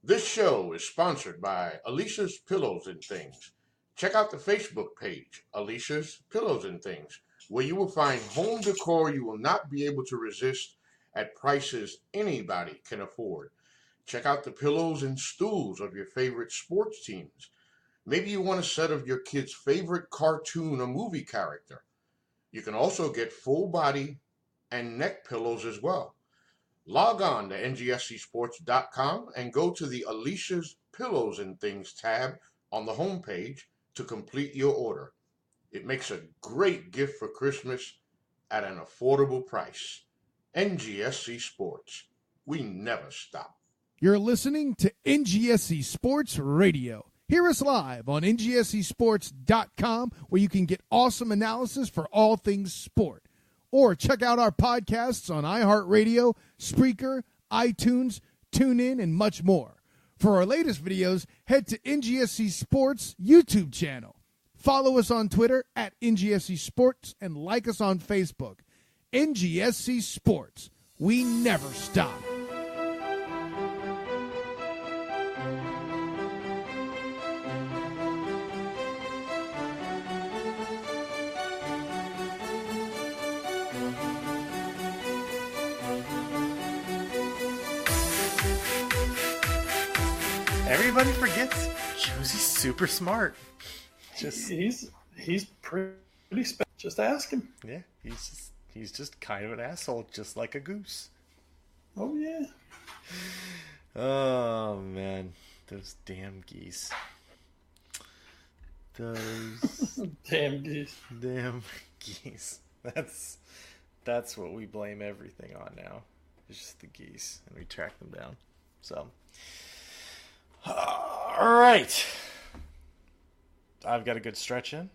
This show is sponsored by Alicia's Pillows and Things. Check out the Facebook page, Alicia's Pillows and Things, where you will find home decor you will not be able to resist at prices anybody can afford. Check out the pillows and stools of your favorite sports teams. Maybe you want a set of your kid's favorite cartoon or movie character. You can also get full body and neck pillows as well. Log on to ngscsports.com and go to the Alicia's Pillows and Things tab on the homepage to complete your order. It makes a great gift for Christmas at an affordable price. NGSC Sports. We never stop. You're listening to NGSC Sports Radio. Hear us live on ngscsports.com, where you can get awesome analysis for all things sport. Or check out our podcasts on iHeartRadio, Spreaker, iTunes, TuneIn, and much more. For our latest videos, head to NGSC Sports YouTube channel. Follow us on Twitter at NGSC Sports and like us on Facebook. NGSC Sports. We never stop. Everybody forgets Josie's super smart. He's pretty special. Just ask him. Yeah, he's just kind of an asshole, just like a goose. Oh yeah. Oh man, those damn geese. Those damn geese. Damn geese. That's what we blame everything on now. It's just the geese, and we track them down. So. All right, I've got a good stretch in.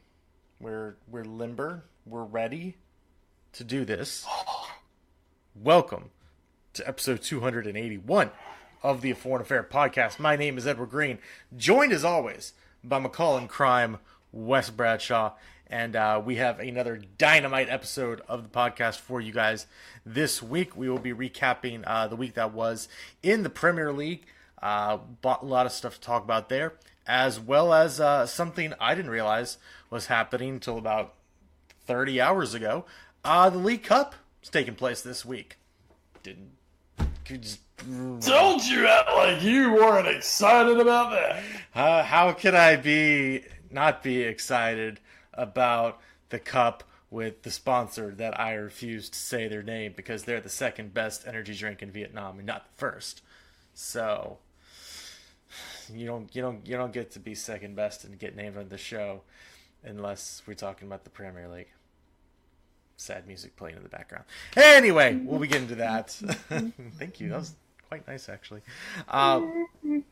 We're limber. We're ready to do this. Welcome to episode 281 of the A Foreign Affair podcast. My name is Edward Green, joined as always by McCall in Crime, Wes Bradshaw, and we have another dynamite episode of the podcast for you guys this week. We will be recapping the week that was in the Premier League. A lot of stuff to talk about there, as well as something I didn't realize was happening until about 30 hours ago. The League Cup is taking place this week. Don't you act like you weren't excited about that. How could I not be excited about the Cup with the sponsor that I refuse to say their name because they're the second best energy drink in Vietnam and not the first. So you don't get to be second best and get named on the show unless we're talking about the Premier League. Sad music playing in the background. Anyway, we'll be getting to that. Thank you. That was quite nice, actually.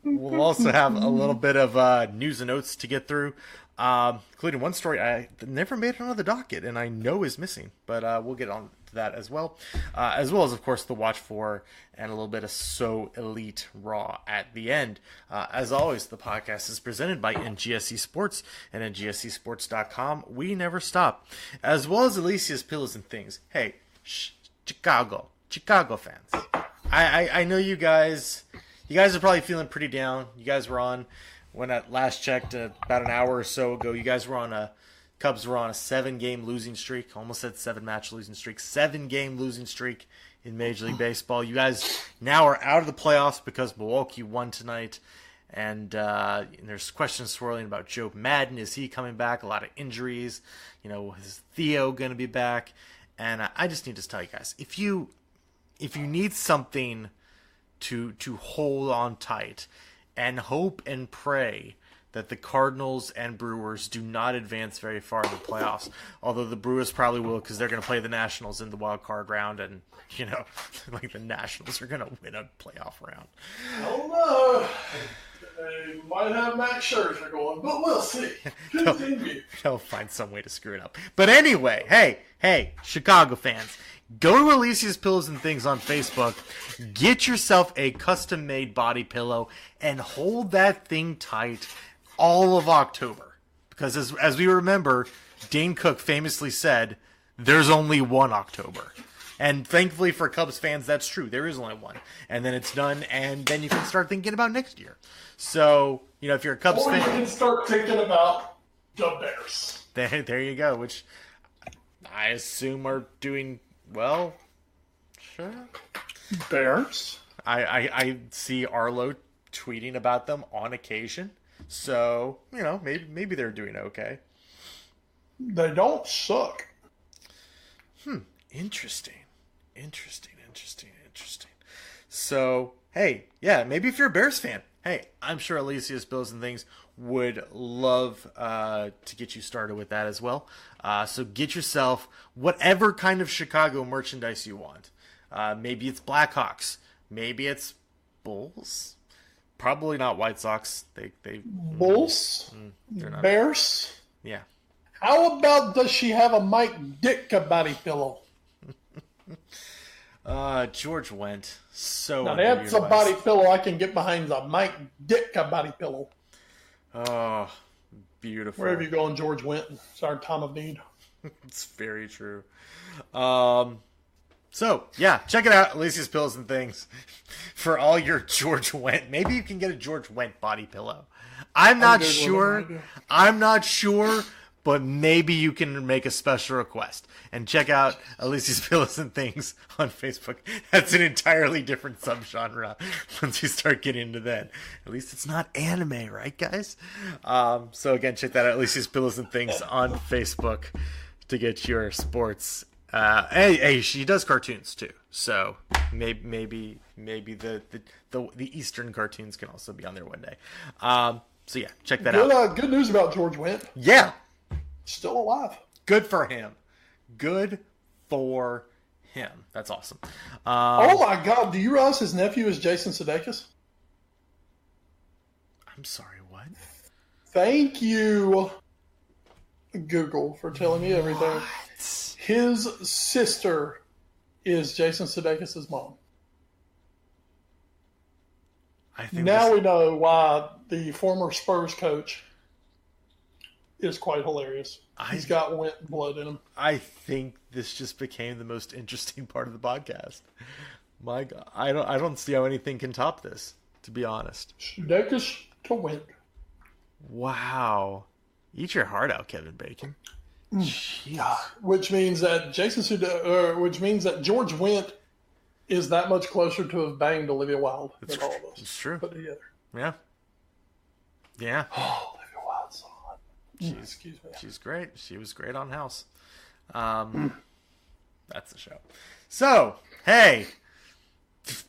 We'll also have a little bit of news and notes to get through, including one story I never made it onto the docket and I know is missing, but we'll get on to that as well as, of course, the watch for and a little bit of So Elite Raw at the end. As always, the podcast is presented by NGSC Sports and NGSCsports.com. We never stop, as well as Alicia's Pillows and Things. Hey, Chicago fans. I know you guys are probably feeling pretty down. You guys were on, when I last checked about an hour or so ago, you guys were on Cubs were on a 7-game losing streak. Almost said 7-match losing streak. 7-game losing streak in Major League Baseball. You guys now are out of the playoffs because Milwaukee won tonight. And there's questions swirling about Joe Madden. Is he coming back? A lot of injuries. Is Theo going to be back? And I just need to tell you guys, if you need something to hold on tight and hope and pray that the Cardinals and Brewers do not advance very far in the playoffs, although the Brewers probably will because they're going to play the Nationals in the wild card round, and like the Nationals are going to win a playoff round. I don't know. They might have Max Scherzer going, but we'll see. They'll find some way to screw it up. But anyway, hey, Chicago fans, go to Alicia's Pillows and Things on Facebook, get yourself a custom-made body pillow, and hold that thing tight all of October. Because as we remember, Dane Cook famously said, there's only one October. And thankfully for Cubs fans, that's true. There is only one. And then it's done, and then you can start thinking about next year. So, if you're a Cubs Or fan... you can start thinking about the Bears. There you go, which I assume are doing well. Sure. Bears? I see Arlo tweeting about them on occasion. So, maybe they're doing okay. They don't suck. Interesting. So, hey, yeah, maybe if you're a Bears fan, hey, I'm sure Alicia's Bills and Things would love to get you started with that as well. So get yourself whatever kind of Chicago merchandise you want. Maybe it's Blackhawks. Maybe it's Bulls. Probably not White Sox. They Bulls? They're not. Bears? Yeah. How about does she have a Mike Ditka body pillow? George Wendt. So Now that's a body pillow I can get behind, a Mike Ditka body pillow. Oh, beautiful. Wherever you going, George Wendt. It's our time of need. It's very true. So, yeah, check it out, Alicia's Pillows and Things, for all your George Wendt. Maybe you can get a George Wendt body pillow. I'm not sure, but maybe you can make a special request. And check out Alicia's Pillows and Things on Facebook. That's an entirely different subgenre once you start getting into that. At least it's not anime, right, guys? So, again, check that out, Alicia's Pillows and Things on Facebook to get your sports. Hey, she does cartoons too, so maybe the Eastern cartoons can also be on there one day. So yeah, check that out. Good news about George Wendt. Yeah, still alive. Good for him. That's awesome. Oh my God! Do you realize his nephew is Jason Sudeikis? I'm sorry, what? Thank you, Google, for telling me everything. His sister is Jason Sudeikis' mom. Now we know why the former Spurs coach is quite hilarious. He's got Wendt blood in him. I think this just became the most interesting part of the podcast. My God, I don't see how anything can top this, to be honest. Sudeikis to Wendt. Wow. Eat your heart out, Kevin Bacon. Which means that which means that George Wendt is that much closer to have banged Olivia Wilde than all of us. It's true. Put together. Yeah. Yeah. Oh, Olivia Wilde's so hot. Excuse me. She's great. She was great on House. That's the show. So, hey,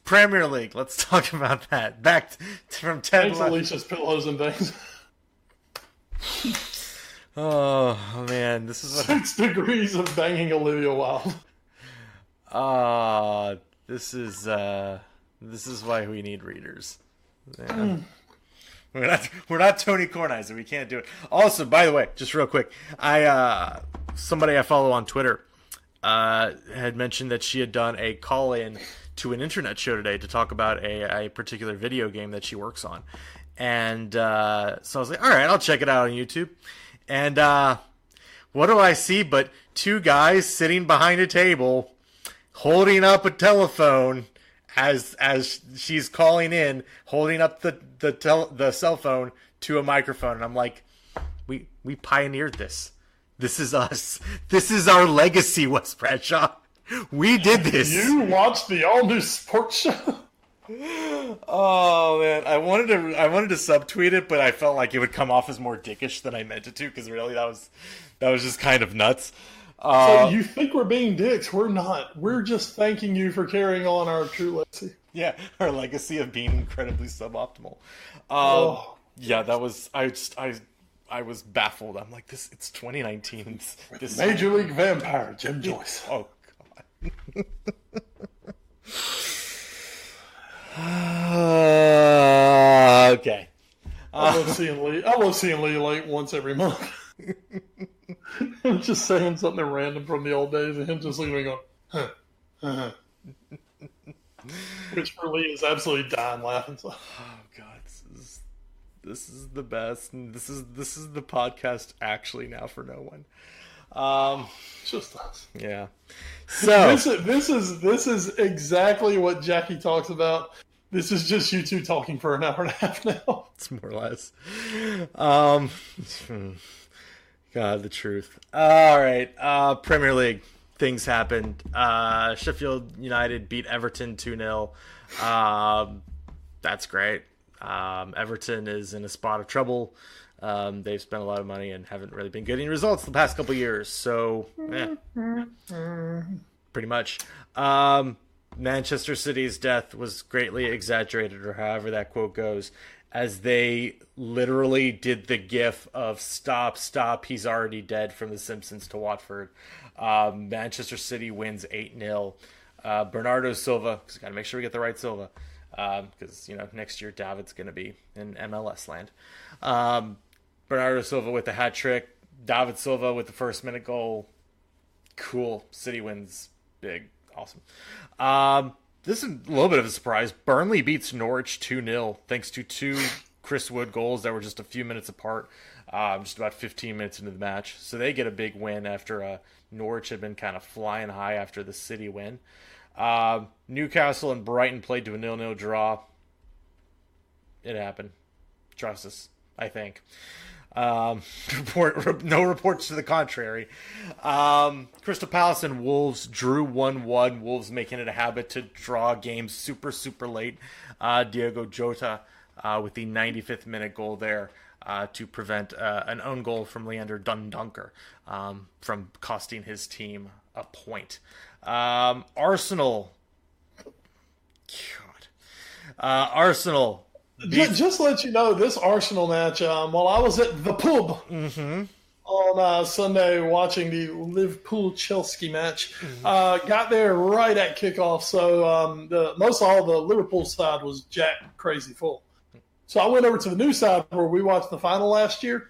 Premier League. Let's talk about that. Back from 10. Thanks, Alicia's Pillows and Things. Oh man, this is 6 degrees of banging Olivia Wilde. This is why we need readers. Yeah. We're not Tony Kornheiser. We can't do it. Also, by the way, just real quick, somebody I follow on Twitter had mentioned that she had done a call-in to an internet show today to talk about a particular video game that she works on, and so I was like, all right, I'll check it out on YouTube. And what do I see but 2 guys sitting behind a table holding up a telephone as she's calling in, holding up the cell phone to a microphone. And I'm like, we pioneered this. This is us. This is our legacy, Wes Bradshaw. We did this. You watched the all-new sports show? Oh man, I wanted to subtweet it, but I felt like it would come off as more dickish than I meant it to, because really that was just kind of nuts. So you think we're being dicks? We're not. We're just thanking you for carrying on our true legacy. Yeah, our legacy of being incredibly suboptimal. Yeah, that was I was baffled. I'm like, it's 2019. This Major League Vampire Jim Joyce. Oh God. Okay. I love seeing Lee late once every month. Just saying something random from the old days, and him just looking and going, which for Lee is absolutely dying laughing. So. Oh God, this is the best. And this is the podcast actually now for no one. Just us. Yeah. So this is exactly what Jackie talks about. This is just you two talking for an hour and a half now. It's more or less. God, the truth. All right. Premier League. Things happened. Sheffield United beat Everton 2-0. That's great. Everton is in a spot of trouble. They've spent a lot of money and haven't really been getting results the past couple years. So, pretty much. Manchester City's death was greatly exaggerated, or however that quote goes, as they literally did the gif of stop, he's already dead from The Simpsons to Watford. Manchester City wins 8-0. Bernardo Silva, because got to make sure we get the right Silva, because next year David's going to be in MLS land. Bernardo Silva with the hat trick. David Silva with the first minute goal. Cool. City wins big. Awesome. This is a little bit of a surprise. Burnley beats Norwich 2-0 thanks to two Chris Wood goals that were just a few minutes apart, just about 15 minutes into the match. So they get a big win after Norwich had been kind of flying high after the City win. Newcastle and Brighton played to a 0-0 draw. It happened. Trust us, I think. No reports to the contrary. Crystal Palace and Wolves drew 1-1. Wolves making it a habit to draw games super late. Diogo Jota with the 95th minute goal there to prevent an own goal from Leander Dundunker from costing his team a point. Arsenal. Just to let you know, this Arsenal match, while I was at the pub on Sunday watching the Liverpool-Chelsea match, got there right at kickoff. So most all the Liverpool side was jacked crazy full. So I went over to the new side where we watched the final last year,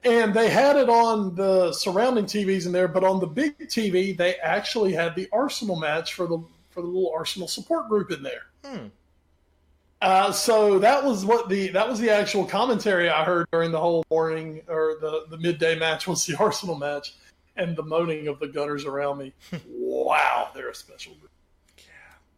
and they had it on the surrounding TVs in there, but on the big TV, they actually had the Arsenal match for the little Arsenal support group in there. So that was the actual commentary I heard during the whole morning or the midday match was the Arsenal match, and the moaning of the Gunners around me. Wow, they're a special group. Yeah,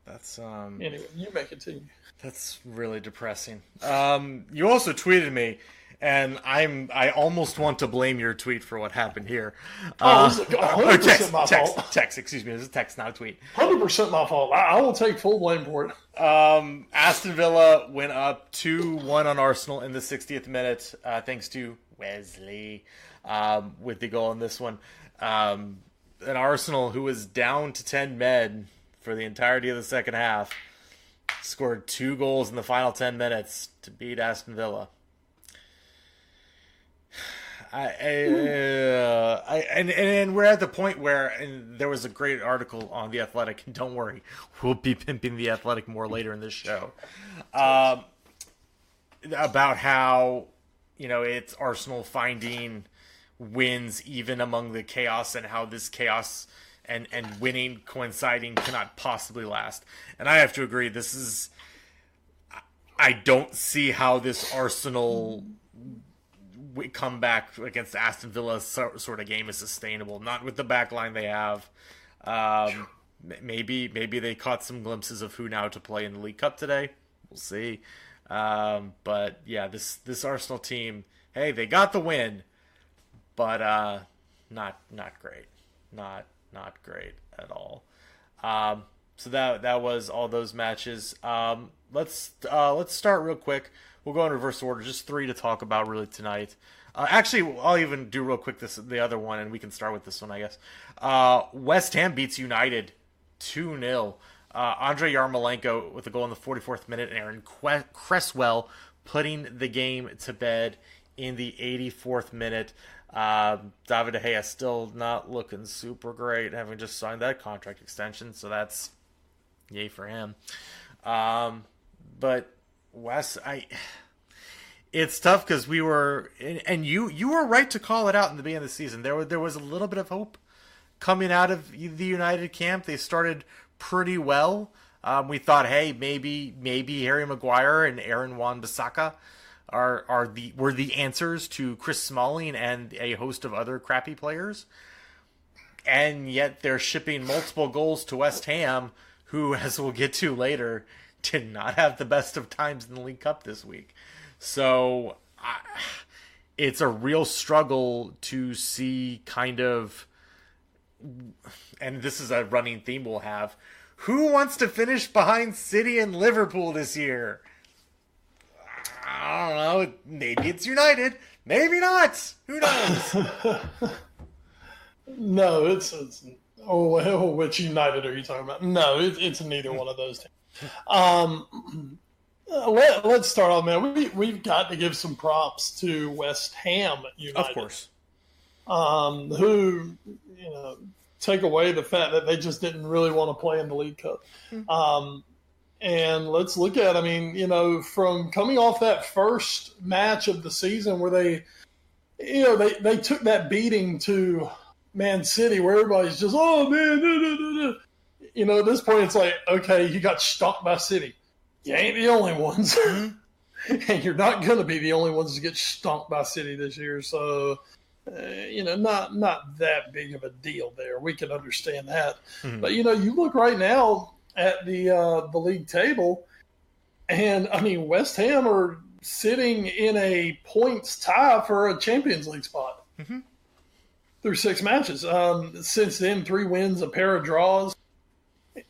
that's Anyway, you may continue. That's really depressing. You also tweeted me, and I almost want to blame your tweet for what happened here. This is 100% my fault. Text, excuse me. This is a text, not a tweet. 100% my fault. I will take full blame for it. Aston Villa went up 2-1 on Arsenal in the 60th minute, thanks to Wesley with the goal in this one. An Arsenal who was down to 10 men for the entirety of the second half scored 2 goals in the final 10 minutes to beat Aston Villa. And we're at the point where there was a great article on The Athletic. Don't worry, we'll be pimping The Athletic more later in this show. About how, it's Arsenal finding wins even among the chaos, and how this chaos and winning coinciding cannot possibly last. And I have to agree, I don't see how this Arsenal comeback against Aston Villa sort of game is sustainable. Not with the back line they have. Maybe they caught some glimpses of who now to play in the League Cup today. We'll see. But yeah, this Arsenal team, hey, they got the win, but not great. Not great at all. So that was all those matches. Let's start real quick. We'll go in reverse order. Just 3 to talk about really tonight. Actually, I'll even do real quick the other one, and we can start with this one, I guess. West Ham beats United 2-0. Andrei Yarmolenko with a goal in the 44th minute, and Aaron Cresswell putting the game to bed in the 84th minute. David De Gea still not looking super great, having just signed that contract extension, so that's yay for him. But Wes, it's tough because we were, and you were right to call it out in the beginning of the season. There was a little bit of hope coming out of the United camp. They started pretty well. We thought, hey, maybe Harry Maguire and Aaron Wan-Bissaka were the answers to Chris Smalling and a host of other crappy players. and yet they're shipping multiple goals to West Ham, who, as we'll get to later, did not have the best of times in the League Cup this week. So it's a real struggle to see kind of, and this is a running theme we'll have, who wants to finish behind City and Liverpool this year? I don't know. Maybe it's United. Maybe not. Who knows? No, it's which United are you talking about? No, it's neither one of those teams. Let's start off, man. We've got to give some props to West Ham United. Of course. Who, take away the fact that they just didn't really want to play in the League Cup. And let's look at, from coming off that first match of the season where they took that beating to Man City where everybody's just, oh, man, at this point it's like, okay, you got stunk by City. You ain't the only ones. And you're not going to be the only ones to get stunk by City this year. So, not that big of a deal there. We can understand that. Mm-hmm. But, you look right now at the league table, and, West Ham are sitting in a points tie for a Champions League spot through 6 matches. Since then, 3 wins, a pair of draws.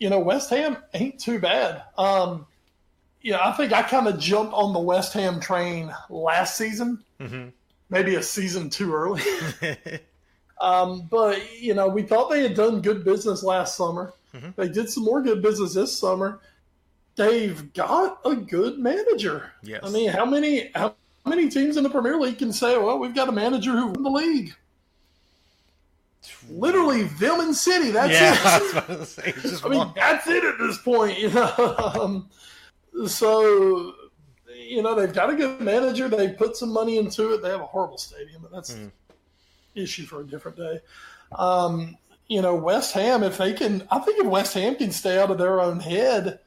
West Ham ain't too bad. I think I kind of jumped on the West Ham train last season, maybe a season too early. But, we thought they had done good business last summer. They did some more good business this summer. They've got a good manager. Yes. How many teams in the Premier League can say, well, we've got a manager who won the league? Literally, them and City. That's it. I was about to say, that's it at this point. So, they've got a good manager. They put some money into it. They have a horrible stadium, but that's an issue for a different day. West Ham, if West Ham can stay out of their own head,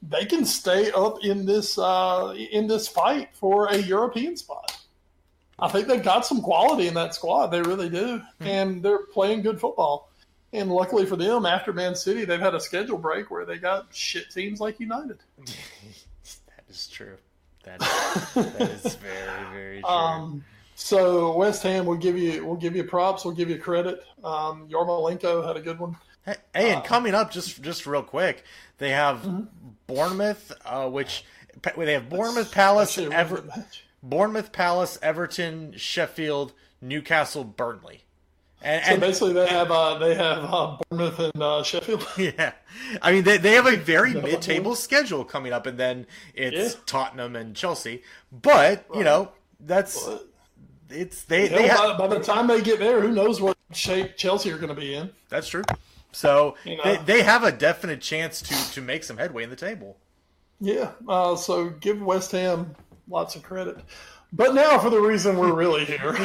they can stay up in this fight for a European spot. I think they've got some quality in that squad. They really do. And they're playing good football. And luckily for them, after Man City, they've had a schedule break where they got shit teams like United. That is true. That is very, very true. So West Ham, we'll give you props. We'll give you credit. Yarmolenko had a good one. Hey, and coming up, just real quick, they have Bournemouth, which they have Bournemouth, Palace, Everton, Sheffield, Newcastle, Burnley. So basically, they have Bournemouth and Sheffield. Yeah, they have a very mid-table schedule coming up, and then it's Tottenham and Chelsea. But that's they by the time they get there, who knows what shape Chelsea are going to be in? That's true. So they have a definite chance to make some headway in the table. Yeah. So give West Ham lots of credit. But now for the reason we're really here.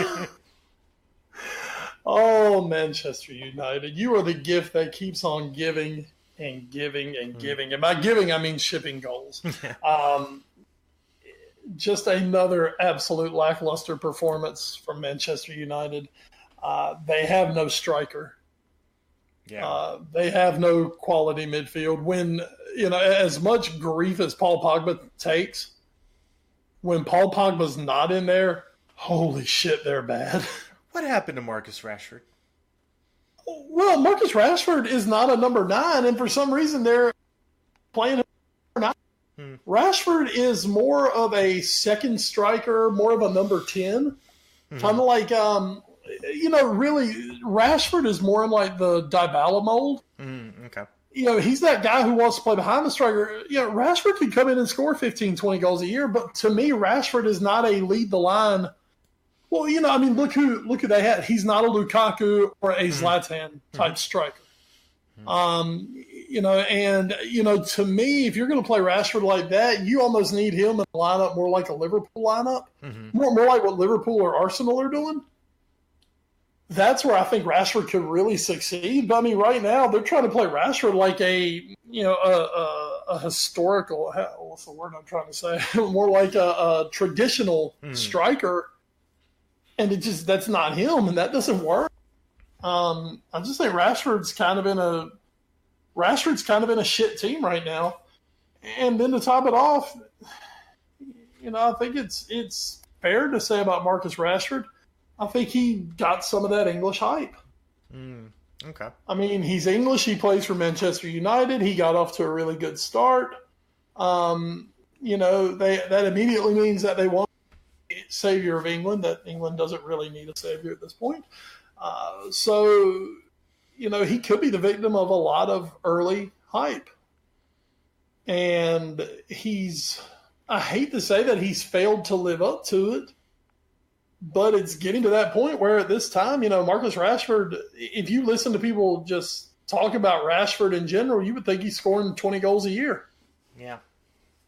Oh, Manchester United. You are the gift that keeps on giving and giving and giving. And by giving, I mean shipping goals. Just another absolute lackluster performance from Manchester United. They have no striker. Yeah. They have no quality midfield. When, as much grief as Paul Pogba takes, when Paul Pogba's not in there, holy shit, they're bad. What happened to Marcus Rashford? Well, Marcus Rashford is not a number 9, and for some reason they're playing him number 9. Rashford is more of a second striker, more of a number 10. Kind of like, really, Rashford is more in like the Dybala mold. Okay. He's that guy who wants to play behind the striker. Rashford could come in and score 15, 20 goals a year, but to me, Rashford is not a lead the line. Well, look who they had. He's not a Lukaku or a Zlatan type striker. To me, if you're going to play Rashford like that, you almost need him in a lineup more like a Liverpool lineup, more like what Liverpool or Arsenal are doing. That's where I think Rashford could really succeed. But right now they're trying to play Rashford like a historical. What's the word I'm trying to say? More like a traditional striker. And that's not him, and that doesn't work. I just think Rashford's kind of in a shit team right now. And then to top it off, I think it's fair to say about Marcus Rashford, I think he got some of that English hype. Okay. I mean, he's English. He plays for Manchester United. He got off to a really good start. That immediately means that they want a savior of England, that England doesn't really need a savior at this point. So he could be the victim of a lot of early hype. And I hate to say that he's failed to live up to it, but it's getting to that point where at this time, Marcus Rashford, if you listen to people just talk about Rashford in general, you would think he's scoring 20 goals a year. Yeah.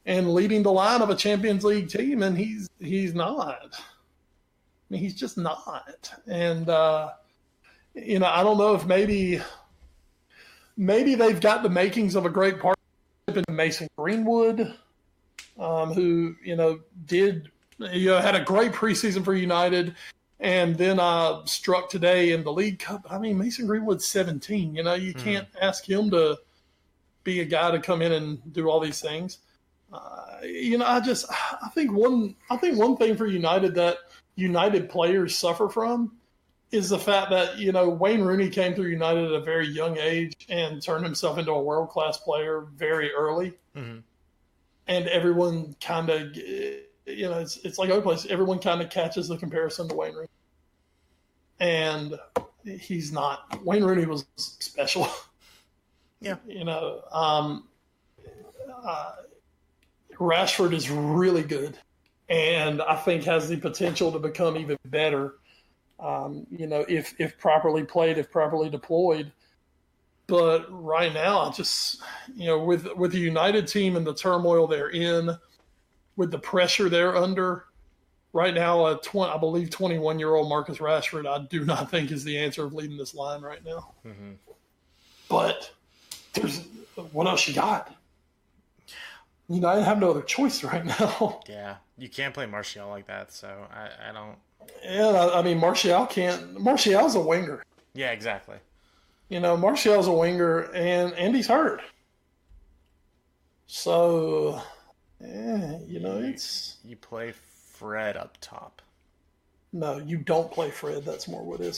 And leading the line of a Champions League team, and he's not. I mean, he's just not. And, I don't know if maybe they've got the makings of a great partnership in Mason Greenwood, who, had a great preseason for United, and then struck today in the League Cup. I mean, Mason Greenwood's 17. You can't ask him to be a guy to come in and do all these things. I think one thing for United that United players suffer from is the fact that, Wayne Rooney came through United at a very young age and turned himself into a world-class player very early. Mm-hmm. And everyone kind of, it's like other places. Everyone kind of catches the comparison to Wayne Rooney. And he's not. Wayne Rooney was special. Yeah. Rashford is really good, and I think has the potential to become even better. If properly played, if properly deployed. But right now, I just, with the United team and the turmoil they're in, with the pressure they're under, right now, I believe 21-year-old Marcus Rashford, I do not think is the answer of leading this line right now. Mm-hmm. But what else you got? I have no other choice right now. Yeah, you can't play Martial like that, so I don't. Yeah, I mean, Martial can't. Martial's a winger. Yeah, exactly. Martial's a winger, and he's hurt. So, it's... You play Fred up top. No, you don't play Fred. That's more what it is.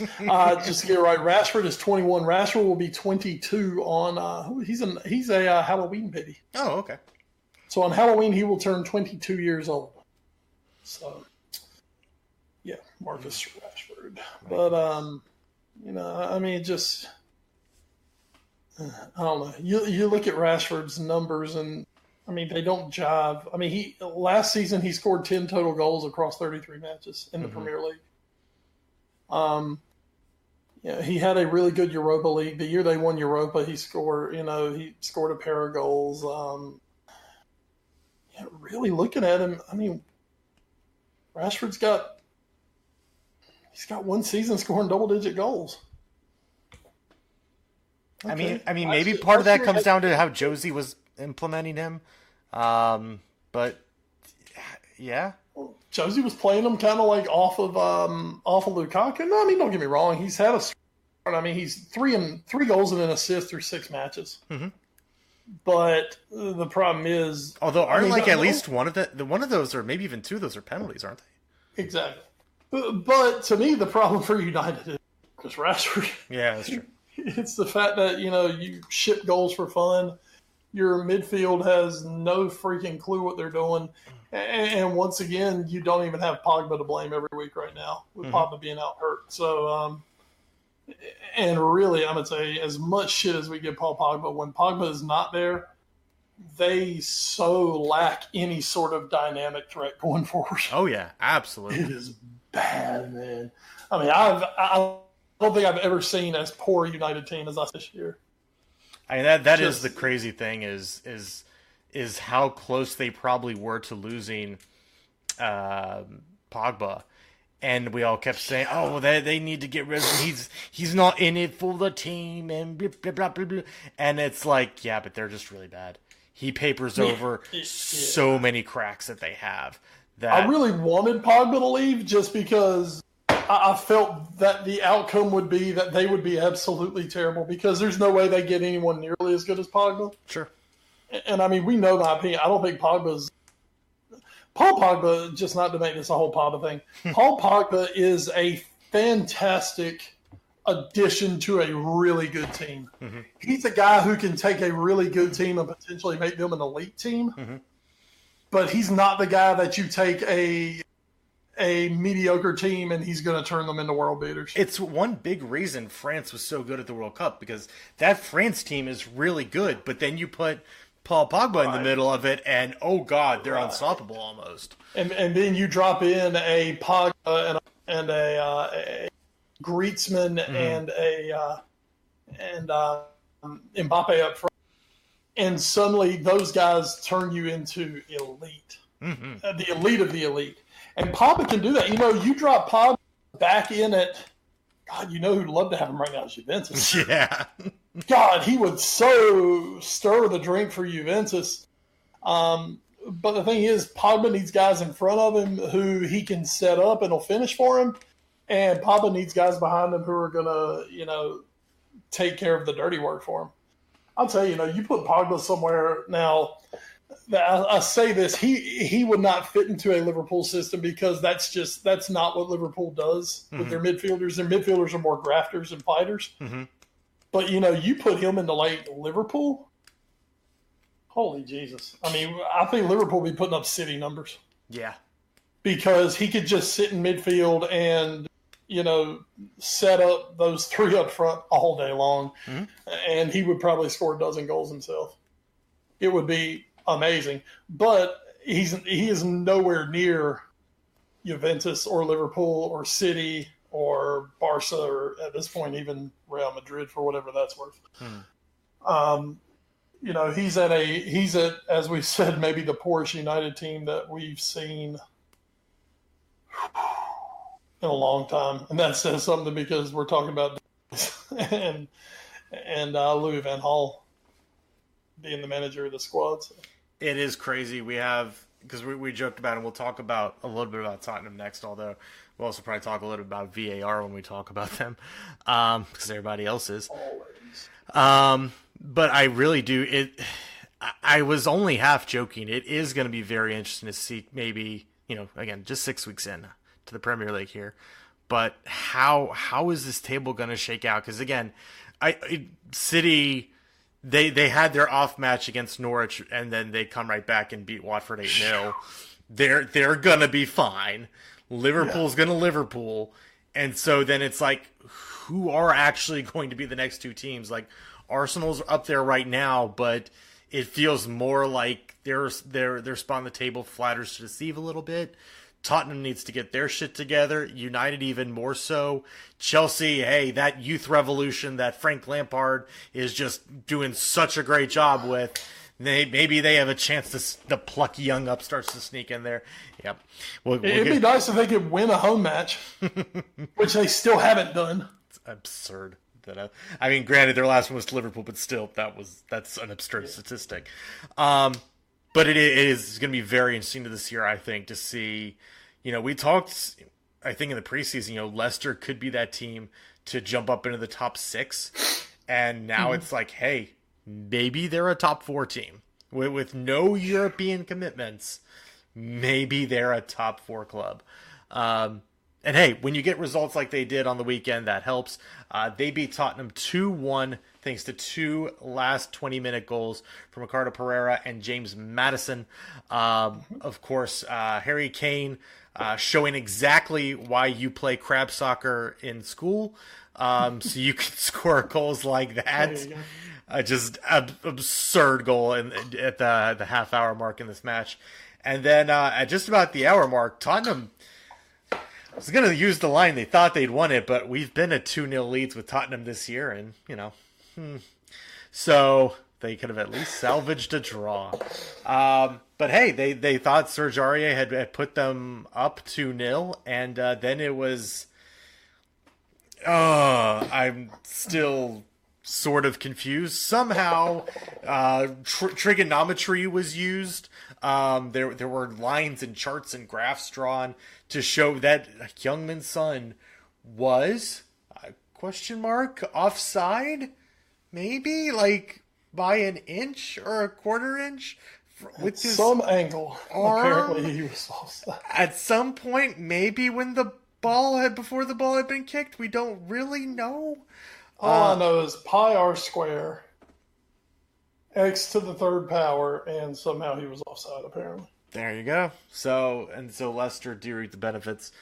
Just to get it right, Rashford is 21. Rashford will be 22 on... he's a Halloween baby. Oh, okay. So on Halloween, he will turn 22 years old. So, yeah, Marcus Rashford. But, I mean, just... I don't know. You look at Rashford's numbers, and I mean, they don't jive. I mean, last season he scored 10 total goals across 33 matches in the Premier League. He had a really good Europa League. The year they won Europa, he scored a pair of goals. Really looking at him, I mean, Rashford's got one season scoring double-digit goals. Okay. I mean, maybe part of that comes down to how Josie was implementing him, but yeah. Well, Josie was playing him kind of like off of Lukaku. No, I mean, don't get me wrong. He's had he's three goals and an assist through 6 matches. Mm-hmm. But the problem is, although at least one of those, or maybe even 2 of those, are penalties, aren't they? Exactly. But to me, the problem for United is Marcus Rashford. Yeah, that's true. It's the fact that, you ship goals for fun. Your midfield has no freaking clue what they're doing. And once again, you don't even have Pogba to blame every week right now, with Pogba being out hurt. So, and really, I'm going to say, as much shit as we give Paul Pogba, when Pogba is not there, they so lack any sort of dynamic threat going forward. Oh, yeah, absolutely. It is bad, man. I mean, I don't think I've ever seen as poor a United team as us this year. I mean, that is the crazy thing is how close they probably were to losing Pogba, and we all kept saying, "Oh, well, they need to get rid of him. He's not in it for the team," and blah, blah, blah, blah, blah. And it's like, yeah, but they're just really bad. He papers over so many cracks that they have. That I really wanted Pogba to leave just because I felt that the outcome would be that they would be absolutely terrible because there's no way they get anyone nearly as good as Pogba. Sure. And I mean, we know my opinion. I don't think Paul Pogba, just not to make this a whole Pogba thing, Paul Pogba is a fantastic addition to a really good team. Mm-hmm. He's a guy who can take a really good team and potentially make them an elite team. Mm-hmm. But he's not the guy that you take a mediocre team and he's going to turn them into world beaters. It's one big reason France was so good at the World Cup, because that France team is really good, but then you put Paul Pogba in the middle of it and, oh God, they're unstoppable almost. And then you drop in a Pogba and a Griezmann and Mbappe up front, and suddenly those guys turn you into elite, the elite of the elite. And Pogba can do that. You know, you drop Pogba back in at, God, you know who'd love to have him right now is Juventus. Yeah. God, he would so stir the drink for Juventus. But the thing is, Pogba needs guys in front of him who he can set up and will finish for him. And Pogba needs guys behind him who are going to, take care of the dirty work for him. I'll tell you, you put Pogba somewhere now. I say this, he would not fit into a Liverpool system because that's not what Liverpool does with their midfielders. Their midfielders are more grafters and fighters. Mm-hmm. But, you put him into Liverpool, holy Jesus. I mean, I think Liverpool will be putting up City numbers. Yeah. Because he could just sit in midfield and, set up those three up front all day long. Mm-hmm. And he would probably score a dozen goals himself. It would be amazing. But he is nowhere near Juventus or Liverpool or City or Barca or at this point even Real Madrid for whatever that's worth. He's at as we said, maybe the poorest United team that we've seen in a long time, and that says something because we're talking about and Louis van Gaal being the manager of the squad. So. It is crazy. We have, because we joked about it, and we'll talk about a little bit about Tottenham next, although we'll also probably talk a little bit about VAR when we talk about them, because everybody else is. But I really do. I was only half joking. It is going to be very interesting to see, maybe, again, just 6 weeks in to the Premier League here, but how is this table going to shake out? Because again, City, they had their off match against Norwich, and then they come right back and beat Watford 8-0. They're going to be fine. Liverpool's going to Liverpool. And so then it's like, who are actually going to be the next two teams? Like, Arsenal's up there right now, but it feels more like their spot on the table flatters to deceive a little bit. Tottenham needs to get their shit together. United even more so. Chelsea, hey, that youth revolution that Frank Lampard is just doing such a great job with. Maybe they have a chance the plucky young upstarts to sneak in there. Yep. It'd be nice if they could win a home match, which they still haven't done. It's absurd. I mean, granted, their last one was to Liverpool, but still, that's an absurd statistic. But it is going to be very interesting to this year, I think, to see. We talked, I think, in the preseason. Leicester could be that team to jump up into the top 6, and now it's like, hey, maybe they're a top 4 team with no European commitments. Maybe they're a top 4 club. And hey, when you get results like they did on the weekend, that helps. They beat Tottenham 2-1 thanks to 2 last 20-minute goals from Ricardo Pereira and James Maddison. Of course, Harry Kane showing exactly why you play crab soccer in school, so you can score goals like that. Just absurd goal at the half-hour mark in this match. And then at just about the hour mark, Tottenham... I was going to use the line, they thought they'd won it, but we've been at 2-0 leads with Tottenham this year, and, So they could have at least salvaged a draw. But hey, they thought Serge Aurier had put them up 2-0, and then it was... I'm still sort of confused. Somehow, trigonometry was used. There were lines and charts and graphs drawn to show that Heung-min Son was question mark offside, maybe like by an inch or a quarter inch with his some angle. arm. Apparently, he was offside. At some point, maybe when before the ball had been kicked, we don't really know. All I know is pi r square, x to the third power, and somehow he was offside, apparently. There you go. So Leicester do reap the benefits.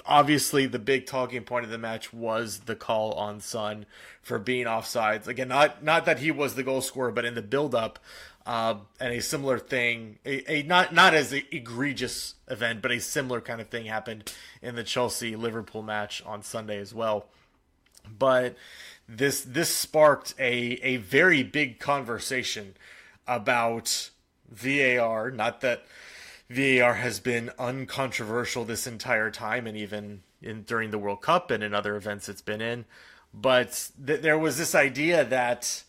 Obviously, the big talking point of the match was the call on Son for being offsides. Again, not that he was the goal scorer, but in the build-up, and a similar thing, not as an egregious event, but a similar kind of thing happened in the Chelsea-Liverpool match on Sunday as well. But this sparked a very big conversation about VAR. Not that VAR has been uncontroversial this entire time, and even during the World Cup and in other events it's been in. But there was this idea that,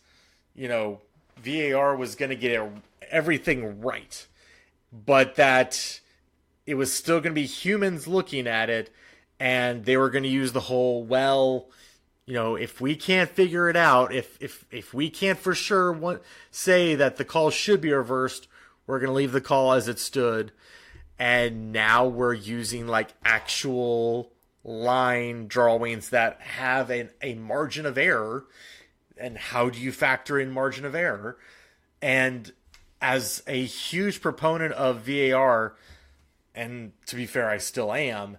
VAR was going to get everything right, but that it was still going to be humans looking at it, and they were going to use the whole, if we can't figure it out, if we can't for sure say that the call should be reversed, we're going to leave the call as it stood. And now we're using actual line drawings that have a margin of error. And how do you factor in margin of error? And as a huge proponent of VAR, and to be fair, I still am,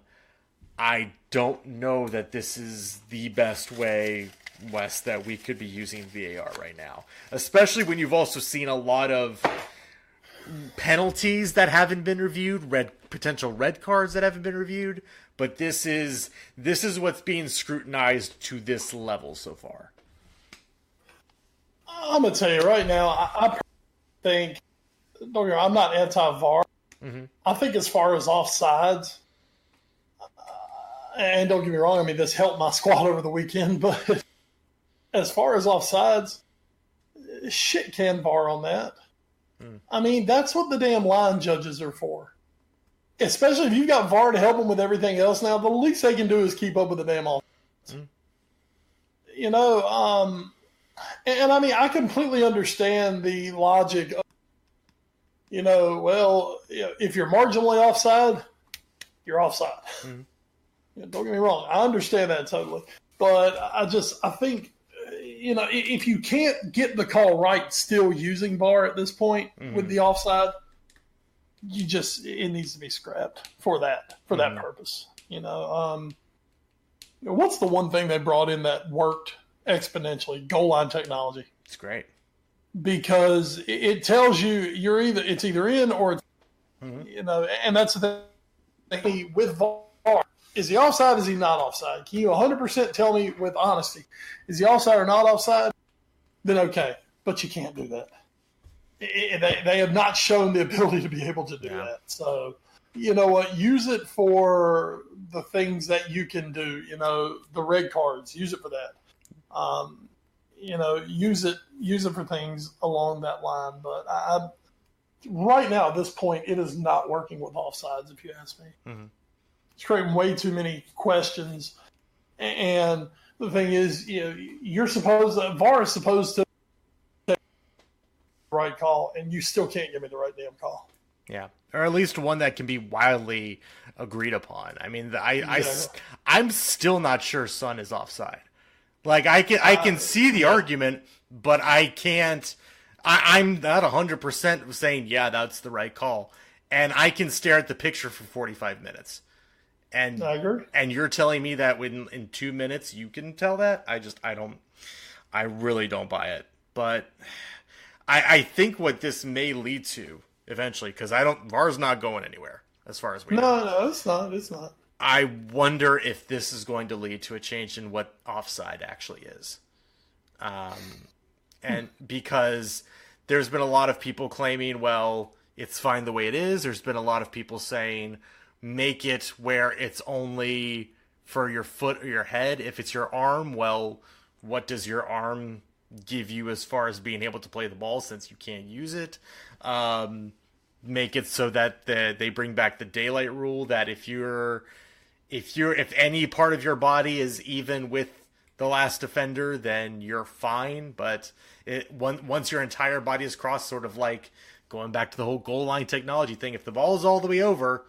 I don't know that this is the best way, Wes, that we could be using VAR right now. Especially when you've also seen a lot of penalties that haven't been reviewed, potential red cards that haven't been reviewed. But this is what's being scrutinized to this level so far. I'm going to tell you right now, I think, don't get me wrong, I'm not anti-VAR. Mm-hmm. I think as far as offsides, and don't get me wrong, this helped my squad over the weekend, but as far as offsides, shit can VAR on that. That's what the damn line judges are for. Especially if you've got VAR to help them with everything else now, the least they can do is keep up with the damn offsides. And I completely understand the logic of, if you're marginally offside, you're offside. Mm-hmm. Don't get me wrong. I understand that totally. But I think, if you can't get the call right still using VAR at this point with the offside, it needs to be scrapped for that purpose. What's the one thing they brought in that worked exponentially? Goal line technology. It's great because it tells you it's either in or it's, and that's the thing with VAR. Is he offside? Is he not offside? Can you 100% tell me with honesty, is he offside or not offside? Then okay, but you can't do that. They have not shown the ability to be able to do that. So, you know what? Use it for the things that you can do. The red cards. Use it for that. Use it for things along that line. But right now at this point, it is not working with offsides. If you ask me, it's creating way too many questions. And the thing is, VAR is supposed to take the right call, and you still can't give me the right damn call. Yeah, or at least one that can be widely agreed upon. I'm still not sure Son is offside. I can see the argument, but I can't. I'm not 100% saying that's the right call, and I can stare at the picture for 45 minutes. And I agree. And you're telling me that in 2 minutes you can tell that? I really don't buy it. But I think what this may lead to eventually, because VAR's not going anywhere as far as we know. No, it's not. It's not. I wonder if this is going to lead to a change in what offside actually is. And because there's been a lot of people claiming, it's fine the way it is. There's been a lot of people saying, make it where it's only for your foot or your head. If it's your arm, what does your arm give you as far as being able to play the ball since you can't use it? Make it so that they bring back the daylight rule, that if you're if any part of your body is even with the last defender, then you're fine. But once your entire body is crossed, sort of like going back to the whole goal line technology thing, if the ball is all the way over,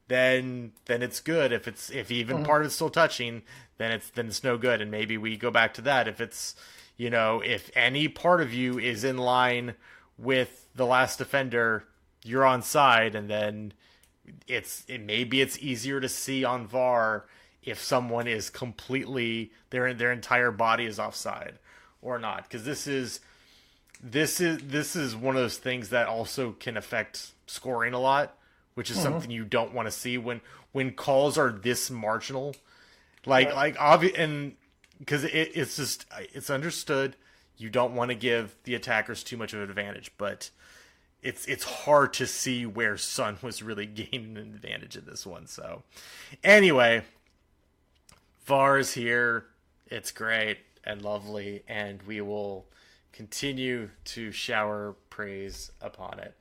then it's good. If even part of it's still touching, then it's no good. And maybe we go back to that. If it's, if any part of you is in line with the last defender, you're onside, and then maybe it's easier to see on VAR if someone is completely their entire body is offside or not, because this is one of those things that also can affect scoring a lot, which is something you don't want to see when calls are this marginal, and because it's understood you don't want to give the attackers too much of an advantage, but it's hard to see where Son was really gaining an advantage in this one. So anyway, VAR is here. It's great and lovely, and we will continue to shower praise upon it.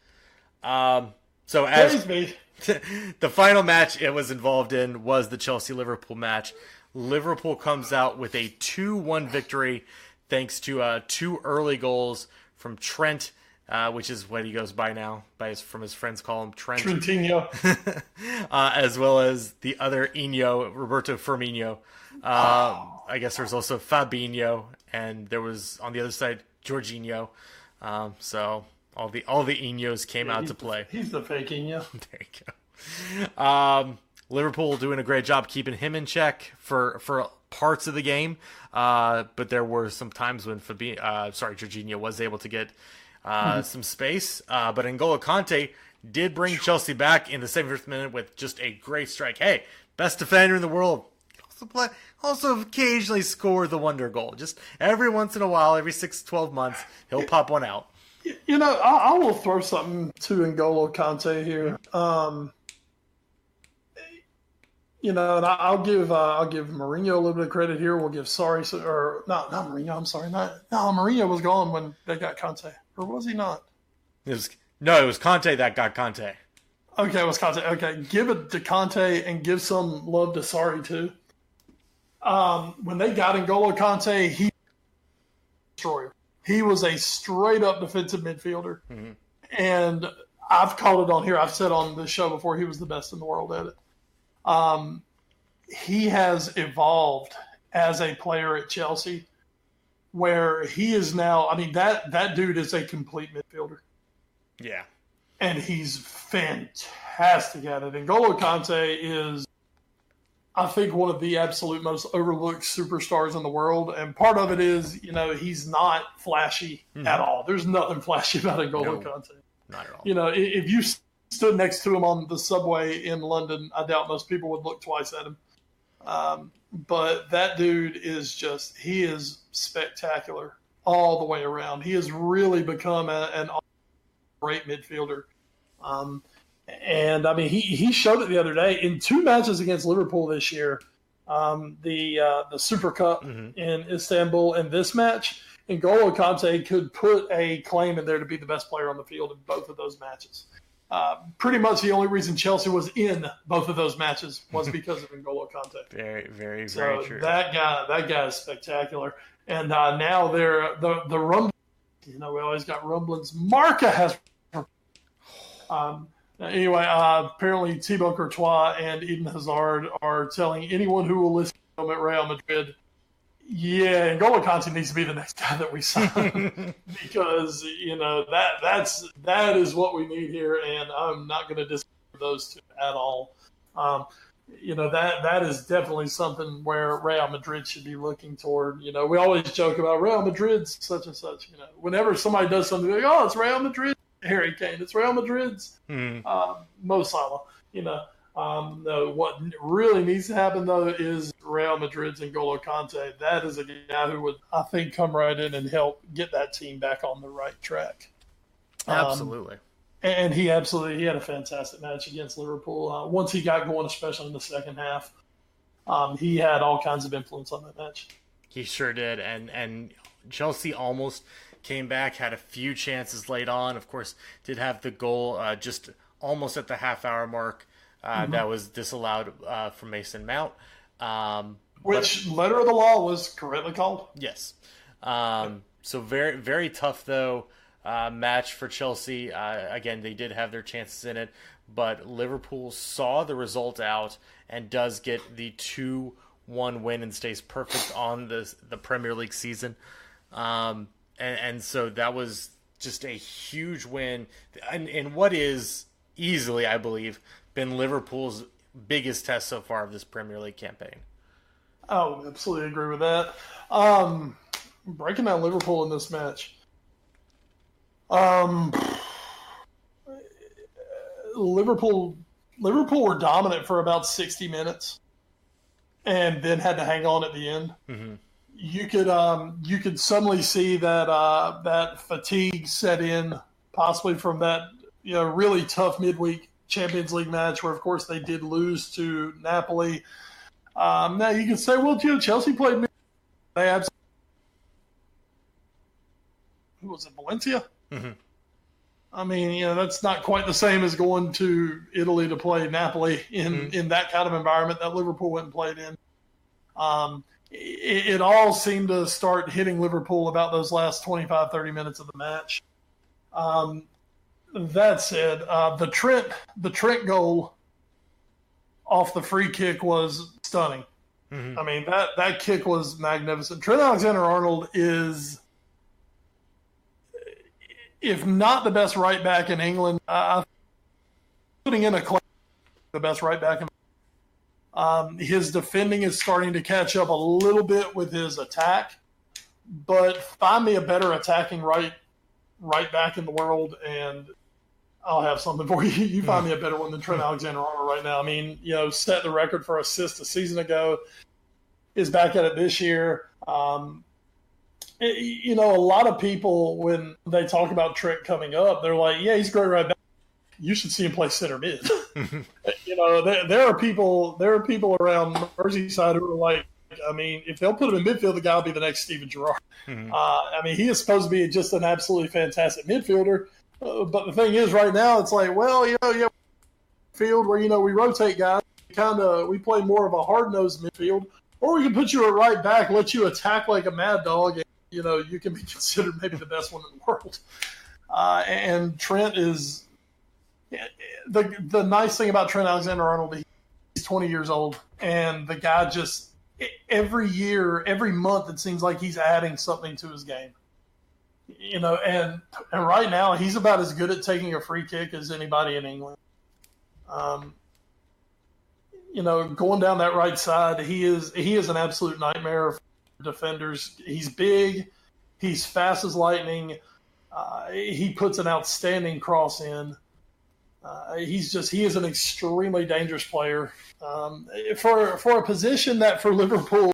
So as the final match it was involved in was the Chelsea-Liverpool match. Liverpool comes out with a 2-1 victory thanks to 2 early goals from Trent, which is what he goes by now. From his friends call him Trent. Trentinho. As well as the other Ino, Roberto Firmino. I guess there's also Fabinho, and there was on the other side Jorginho. So all the Inos came out to play. He's the fake Ino. There you go. Liverpool doing a great job keeping him in check for parts of the game, but there were some times when Jorginho was able to get some space. But N'Golo Kante did bring Chelsea back in the 75th minute with just a great strike. Hey, best defender in the world. Also occasionally score the wonder goal. Just every once in a while, every 6-12 months, he'll pop one out. I will throw something to N'Golo Kante here. And I'll give Mourinho a little bit of credit here. We'll give not Mourinho. I'm sorry, Mourinho was gone when they got Kante, or was he not? It was Kante that got Kante. Okay, it was Kante. Okay, give it to Kante and give some love to Sarri too. When they got N'Golo Kante, he destroyer. He was a straight up defensive midfielder, and I've called it on here. I've said on the show before he was the best in the world at it. He has evolved as a player at Chelsea, where he is now. I mean, that dude is a complete midfielder. Yeah, and he's fantastic at it. N'Golo Kante is, I think, one of the absolute most overlooked superstars in the world. And part of it is, he's not flashy at all. There's nothing flashy about N'Golo Kante. Not at all. If you stood next to him on the subway in London, I doubt most people would look twice at him. But that dude is he is spectacular all the way around. He has really become an great midfielder. And I mean, he showed it the other day in 2 matches against Liverpool this year. The Super Cup in Istanbul and this match, N'Golo Kante could put a claim in there to be the best player on the field in both of those matches. Pretty much the only reason Chelsea was in both of those matches was because of N'Golo Kante. Very, very, so very true. That guy is spectacular. And now they're the rumblings. We always got rumblings. Marca has. Anyway, apparently Thibaut Courtois and Eden Hazard are telling anyone who will listen to them at Real Madrid, N'Golo Kante needs to be the next guy that we sign because that is what we need here, and I'm not going to disagree with those two at all. That is definitely something where Real Madrid should be looking toward. We always joke about Real Madrid's such and such. Whenever somebody does something, like, oh, it's Real Madrid. Harry Kane. It's Real Madrid's Mo Salah. No, what really needs to happen though is Real Madrid's N'Golo Kante. That is a guy who would, I think, come right in and help get that team back on the right track. Absolutely. And he had a fantastic match against Liverpool. Once he got going, especially in the second half, he had all kinds of influence on that match. He sure did, and Chelsea almost came back, had a few chances late on. Of course, did have the goal just almost at the half-hour mark that was disallowed for Mason Mount. Which letter of the law was correctly called. Yes. So very, very tough, though, match for Chelsea. Again, they did have their chances in it, but Liverpool saw the result out and does get the 2-1 win and stays perfect on the Premier League season. And so that was just a huge win in what is easily, I believe, been Liverpool's biggest test so far of this Premier League campaign. Oh, absolutely agree with that. Breaking down Liverpool in this match. Liverpool were dominant for about 60 minutes and then had to hang on at the end. Mm-hmm. You could suddenly see that that fatigue set in, possibly from that really tough midweek Champions League match where, of course, they did lose to Napoli. Now you can say, well, Chelsea played. They absolutely. Who was it? Valencia. Mm-hmm. I mean, that's not quite the same as going to Italy to play Napoli in that kind of environment that Liverpool went and played in. It all seemed to start hitting Liverpool about those last 25, 30 minutes of the match. That said, the Trent goal off the free kick was stunning. Mm-hmm. I mean, that kick was magnificent. Trent Alexander-Arnold is, if not the best right back in England, putting in a claim the best right back in his defending is starting to catch up a little bit with his attack, but find me a better attacking right back in the world, and I'll have something for you. You find me a better one than Trent Alexander-Arnold right now. I mean, set the record for assists a season ago, is back at it this year. A lot of people, when they talk about Trent coming up, they're like, yeah, he's great right back. You should see him play center mid. There are people around Merseyside who are like, I mean, if they'll put him in midfield, the guy will be the next Steven Gerrard. Mm-hmm. I mean, he is supposed to be just an absolutely fantastic midfielder. But the thing is, right now, it's like, well, field where we rotate guys. We play more of a hard-nosed midfield, or we can put you at right back, let you attack like a mad dog, and you can be considered maybe the best one in the world. And Trent is the nice thing about Trent Alexander-Arnold. He's 20 years old, and the guy just every year, every month, it seems like he's adding something to his game. And right now he's about as good at taking a free kick as anybody in England. Going down that right side, he is an absolute nightmare for defenders. He's big, he's fast as lightning. He puts an outstanding cross in. He is an extremely dangerous player for a position that for Liverpool,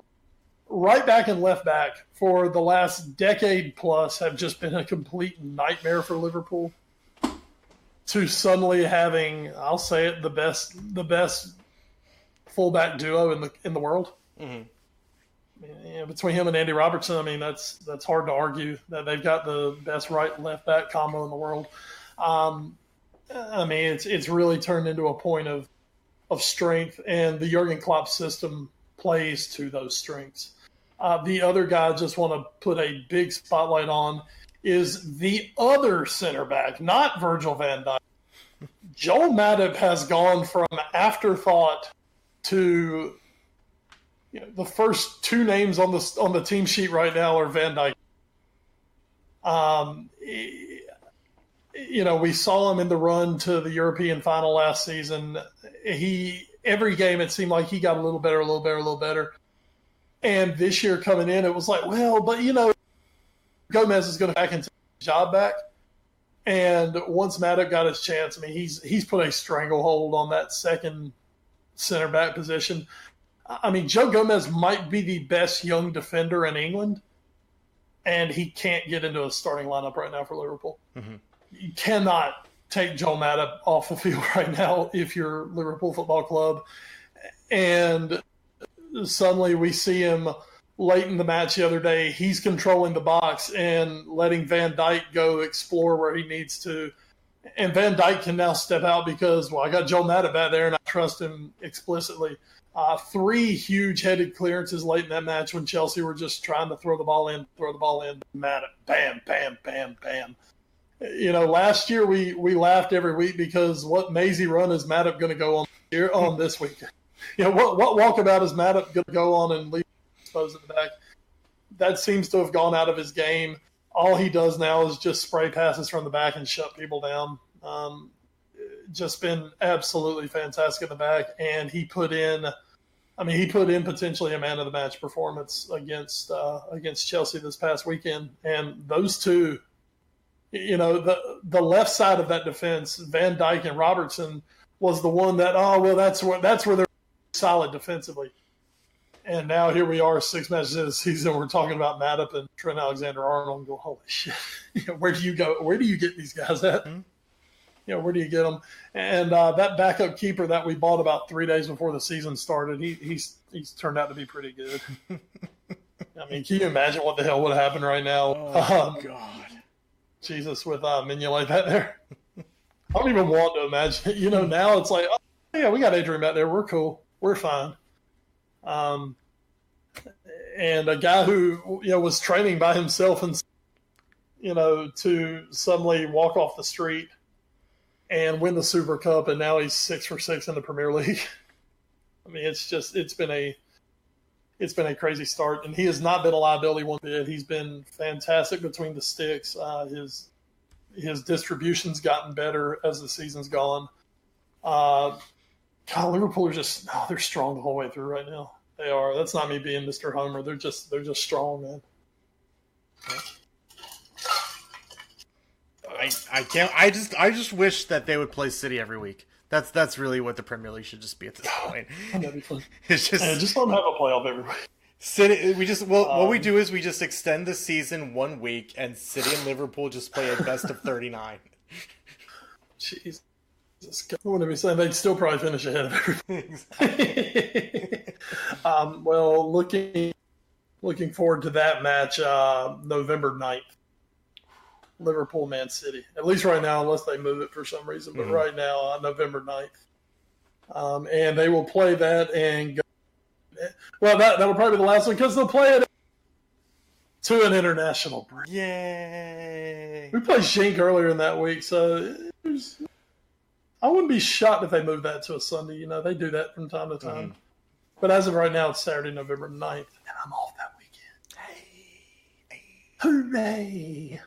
right back and left back for the last decade plus have just been a complete nightmare for Liverpool. To suddenly having, I'll say it, the best fullback duo in the world. Mm-hmm. Between him and Andy Robertson, I mean that's hard to argue that they've got the best right and left back combo in the world. I mean it's really turned into a point of strength, and the Jurgen Klopp system plays to those strengths. The other guy I just want to put a big spotlight on is the other center back, not Virgil van Dijk. Joel Matip has gone from afterthought to the first two names on the team sheet right now are Van Dijk. We saw him in the run to the European final last season. Every game it seemed like he got a little better. And this year coming in, it was like, well, but Gomez is going to back into his job back. And once Matip got his chance, I mean, he's put a stranglehold on that second center back position. I mean, Joe Gomez might be the best young defender in England, and he can't get into a starting lineup right now for Liverpool. Mm-hmm. You cannot take Joel Matip off the field right now if you're Liverpool Football Club. And suddenly we see him late in the match the other day. He's controlling the box and letting Van Dijk go explore where he needs to. And Van Dijk can now step out because, well, I got Joel Matip back there and I trust him explicitly. 3 huge-headed clearances late in that match when Chelsea were just trying to throw the ball in. Matip, bam, bam, bam, bam. Last year we laughed every week because what mazy run is Matip going to go on this week? What walkabout is Matip going to go on and leave exposed at the back? That seems to have gone out of his game. All he does now is just spray passes from the back and shut people down. Just been absolutely fantastic in the back, and he put in potentially a man of the match performance against Chelsea this past weekend. And those two, the left side of that defense, Van Dijk and Robertson, was the one that that's where they're solid defensively. And now here we are, 6 matches in the season. We're talking about Matip and Trent Alexander-Arnold and go, holy shit! Where do you go? Where do you get these guys at? Where do you get them? And that backup keeper that we bought about 3 days before the season started, he's turned out to be pretty good. I mean, can you imagine what the hell would happen right now? Oh, God. Jesus, with Mignolet back there. I don't even want to imagine it. Now it's like, oh, yeah, we got Adrian back there. We're cool. We're fine. And a guy who, was training by himself and, to suddenly walk off the street and win the Super Cup, and now he's 6 for 6 in the Premier League. I mean, it's been a crazy start, and he has not been a liability one bit. He's been fantastic between the sticks. His distribution's gotten better as the season's gone. Liverpool are they're strong the whole way through right now. They are. That's not me being Mr. Homer. They're just strong, man. I can't. I just wish that they would play City every week. That's really what the Premier League should just be at this point. That'd be fun. It's just just let them have a playoff every week. City. What we do is we just extend the season 1 week, and City and Liverpool just play a best of 39. Jeez. I wouldn't be saying they'd still probably finish ahead of everybody. Well, looking forward to that match, November 9th. Liverpool, Man City. At least right now, unless they move it for some reason. But right now, November 9th. And they will play that and go. Well, that'll probably be the last one because they'll play it to an international break. Yay! We played Genk earlier in that week, so I wouldn't be shocked if they moved that to a Sunday. They do that from time to time. Mm-hmm. But as of right now, it's Saturday, November 9th, and I'm off that weekend. Hey. Hooray!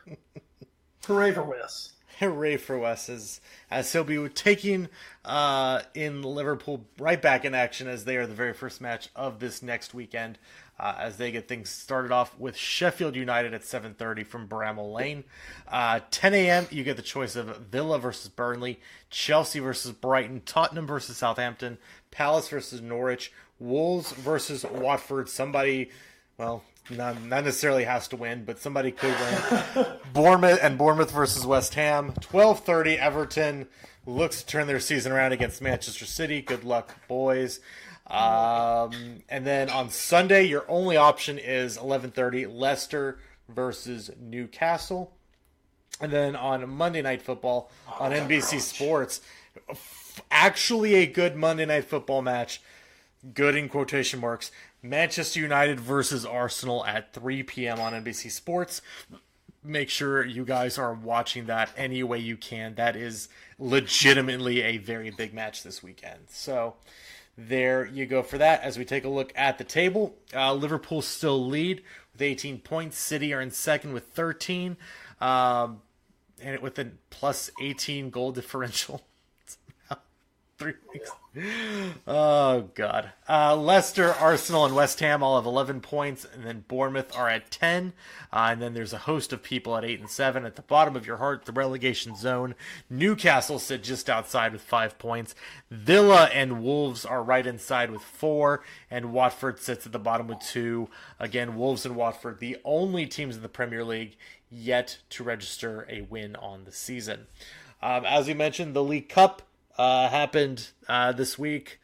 Hooray for Wes. Hooray for Wes, as he'll be taking in Liverpool right back in action as they are the very first match of this next weekend as they get things started off with Sheffield United at 7:30 from Bramall Lane. 10 a.m. you get the choice of Villa versus Burnley, Chelsea versus Brighton, Tottenham versus Southampton, Palace versus Norwich, Wolves versus Watford. Somebody, well, not necessarily has to win, but somebody could win. Bournemouth versus West Ham. 12:30 Everton looks to turn their season around against Manchester City. Good luck, boys. And then on Sunday, your only option is 11:30 Leicester versus Newcastle. And then on Monday Night Football on NBC Sports, actually a good Monday Night Football match. Good in quotation marks. Manchester United versus Arsenal at 3 p.m. on NBC Sports. Make sure you guys are watching that any way you can. That is legitimately a very big match this weekend. So there you go for that. As we take a look at the table, Liverpool still lead with 18 points. City are in second with 13, and with a plus 18 goal differential. 3 weeks. Oh, God. Leicester, Arsenal, and West Ham all have 11 points, and then Bournemouth are at 10. And then there's a host of people at 8 and 7. At the bottom of your heart, the relegation zone, Newcastle sit just outside with 5 points. Villa and Wolves are right inside with 4, and Watford sits at the bottom with 2. Again, Wolves and Watford, the only teams in the Premier League yet to register a win on the season. As we mentioned, the League Cup happened this week.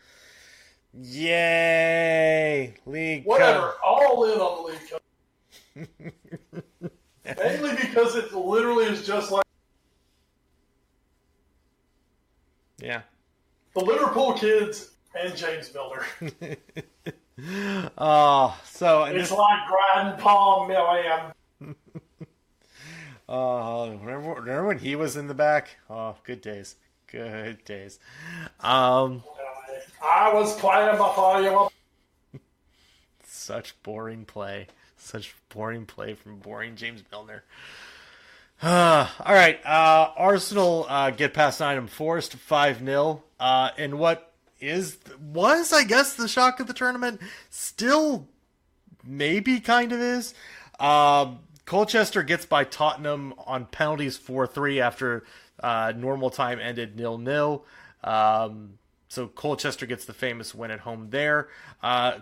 Yay! League Whatever. Cup. All in on the League Cup. Mainly because it literally is just like... Yeah. The Liverpool kids and James Milner. It's like Grandpa Milliam. Remember when he was in the back? Oh, good days. Good days. I was playing before you were. Such boring play. Such boring play from boring James Milner. All right. Arsenal get past Nottingham Forest 5-0. In what was, I guess, the shock of the tournament. Still maybe kind of is. Colchester gets by Tottenham on penalties 4-3 after normal time ended 0-0. So Colchester gets the famous win at home there.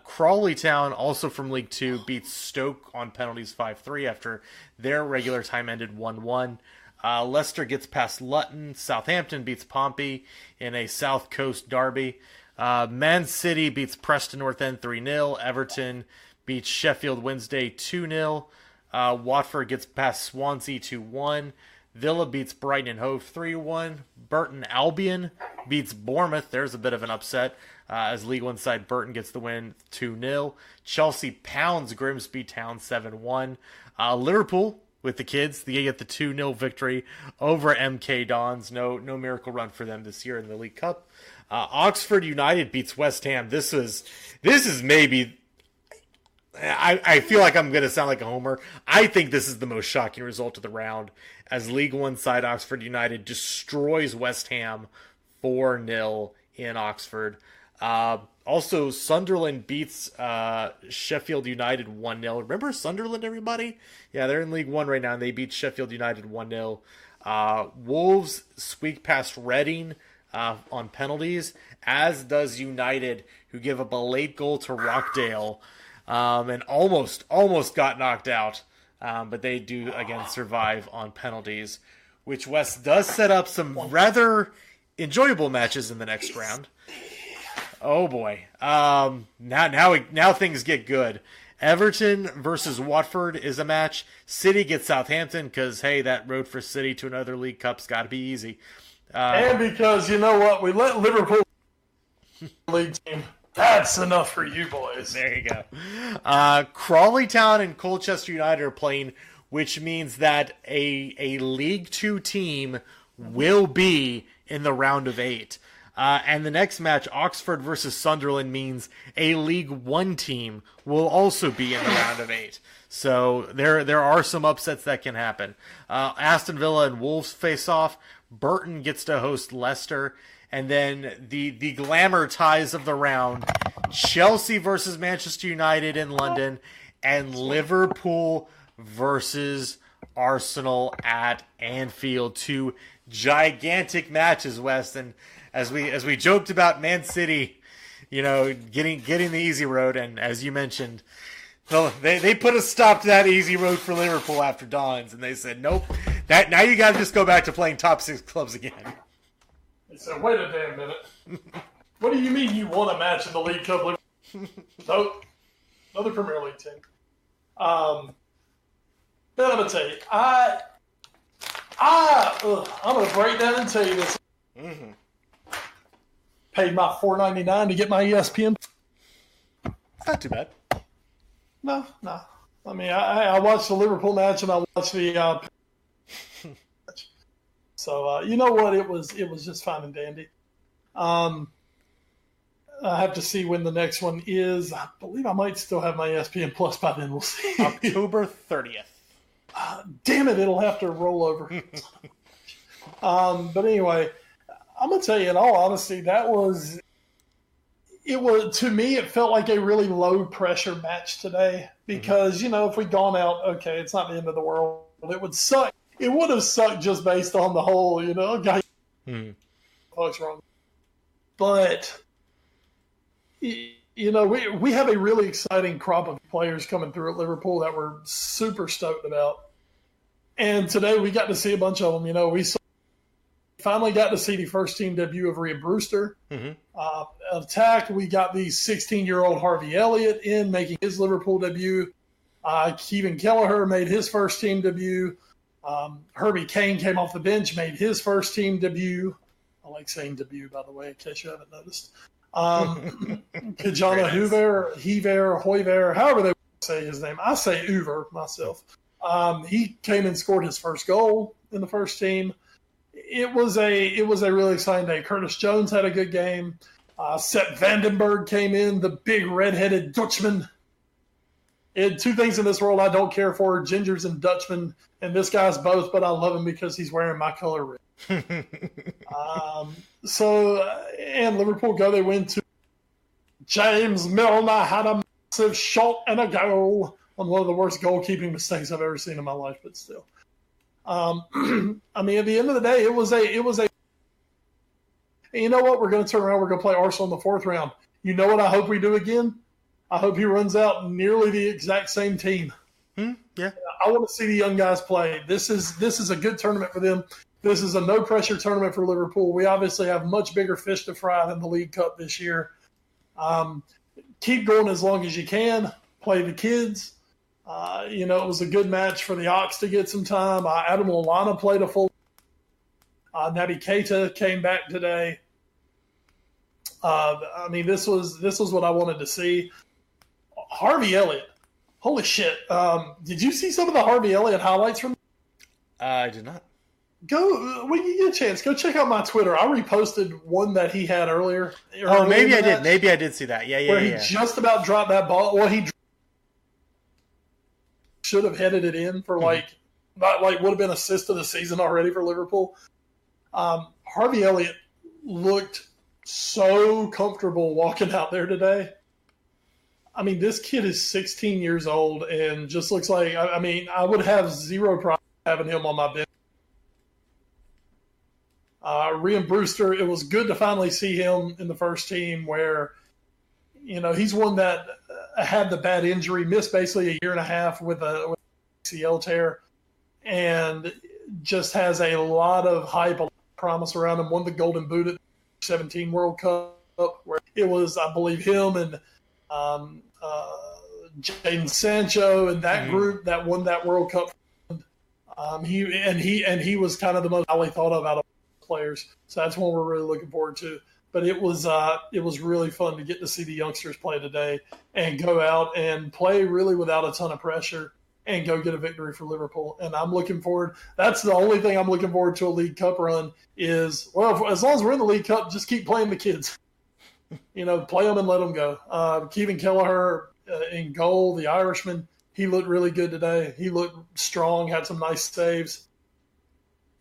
Crawley Town, also from League Two, beats Stoke on penalties 5-3 after their regular time ended 1-1. Leicester gets past Luton. Southampton beats Pompey in a South Coast derby. Man City beats Preston North End 3-0. Everton beats Sheffield Wednesday 2-0. Watford gets past Swansea 2-1. Villa beats Brighton and Hove 3-1. Burton Albion beats Bournemouth. There's a bit of an upset as League One side Burton gets the win 2-0. Chelsea pounds Grimsby Town 7-1. Liverpool with the kids, they get the 2-0 victory over MK Dons. No miracle run for them this year in the League Cup. Oxford United beats West Ham. This is maybe... I feel like I'm going to sound like a homer. I think this is the most shocking result of the round as League One side Oxford United destroys West Ham 4-0 in Oxford. Also, Sunderland beats Sheffield United 1-0. Remember Sunderland, everybody? Yeah, they're in League One right now, and they beat Sheffield United 1-0. Wolves squeak past Reading on penalties, as does United, who give up a late goal to Rockdale. And almost got knocked out, but they do, again, survive on penalties, which West does set up some rather enjoyable matches in the next round. Oh, boy. Now things get good. Everton versus Watford is a match. City gets Southampton because, hey, that road for City to another League Cup's got to be easy. And because, you know what, we let Liverpool league team... That's enough for you boys. There you go. Crawley Town and Colchester United are playing, which means that a League Two team will be in the round of 8. And the next match, Oxford versus Sunderland, means a League One team will also be in the round of 8. So there are some upsets that can happen. Aston Villa and Wolves face off. Burton gets to host Leicester. And then the glamour ties of the round, Chelsea versus Manchester United in London, and Liverpool versus Arsenal at Anfield. 2 gigantic matches, West. And as we joked about Man City, getting the easy road, and as you mentioned, well, they put a stop to that easy road for Liverpool after Dons, and they said, nope, now you got to just go back to playing top 6 clubs again. He said, wait a damn minute. What do you mean you won a match in the League Cup? Nope. Another Premier League team. But I'm going to tell you, I'm going to break down and tell you this. Mm-hmm. Paid my $4.99 to get my ESPN. Not too bad. No. I mean, I watched the Liverpool match and I watched the match. So, you know what? It was just fine and dandy. I have to see when the next one is. I believe I might still have my ESPN Plus by then. We'll see. October 30th. Damn it, it'll have to roll over. But anyway, I'm going to tell you, in all honesty, to me, it felt like a really low-pressure match today. Because, if we'd gone out, okay, it's not the end of the world. It would suck. It would have sucked just based on the whole, guy. What's wrong? But, we have a really exciting crop of players coming through at Liverpool that we're super stoked about. And today we got to see a bunch of them. We finally got to see the first team debut of Rhea Brewster. Mm-hmm. Attack, we got the 16-year-old Harvey Elliott in making his Liverpool debut. Kevin Kelleher made his first team debut. Herbie Kane came off the bench, made his first team debut. I like saying debut, by the way, in case you haven't noticed. Kajana Hoiver, however they say his name. I say Uver myself. He came and scored his first goal in the first team. It was a really exciting day. Curtis Jones had a good game. Sepp Vandenberg came in, the big red-headed Dutchman. It, two things in this world I don't care for, gingers and Dutchmen, and this guy's both, but I love him because he's wearing my color red. And Liverpool go, they win to James Milner had a massive shot and a goal on one of the worst goalkeeping mistakes I've ever seen in my life, but still. I mean, at the end of the day, it was a. And you know what? We're going to turn around. We're going to play Arsenal in the fourth round. You know what I hope we do again? I hope he runs out nearly the exact same team. Yeah. I want to see the young guys play. This is a good tournament for them. This is a no-pressure tournament for Liverpool. We obviously have much bigger fish to fry than the League Cup this year. Keep going as long as you can. Play the kids. It was a good match for the Ox to get some time. Adam Lallana played a full. Naby Keita came back today. This was what I wanted to see. Harvey Elliott. Holy shit. Did you see some of the Harvey Elliott highlights from? I did not. Go when you get a chance. Go check out my Twitter. I reposted one that he had earlier. Oh, maybe I did. Maybe I did see that. Yeah. Where he just about dropped that ball. Well, he should have headed it in for would have been assist of the season already for Liverpool. Harvey Elliott looked so comfortable walking out there today. I mean, this kid is 16 years old and just looks like, I would have zero problem having him on my bench. Rhian Brewster, it was good to finally see him in the first team where, he's one that had the bad injury, missed basically a year and a half with an ACL tear, and just has a lot of hype, a lot of promise around him. Won the Golden Boot at the 2017 World Cup, where it was, I believe, him and Jadon Sancho and that group that won that World Cup. He was kind of the most highly thought of out of players. So that's one we're really looking forward to. But it was really fun to get to see the youngsters play today and go out and play really without a ton of pressure and go get a victory for Liverpool. And I'm looking forward. That's the only thing I'm looking forward to a League Cup run is, well, as long as we're in the League Cup, just keep playing the kids. Play them and let them go. Kevin Kelleher in goal, the Irishman, he looked really good today. He looked strong, had some nice saves.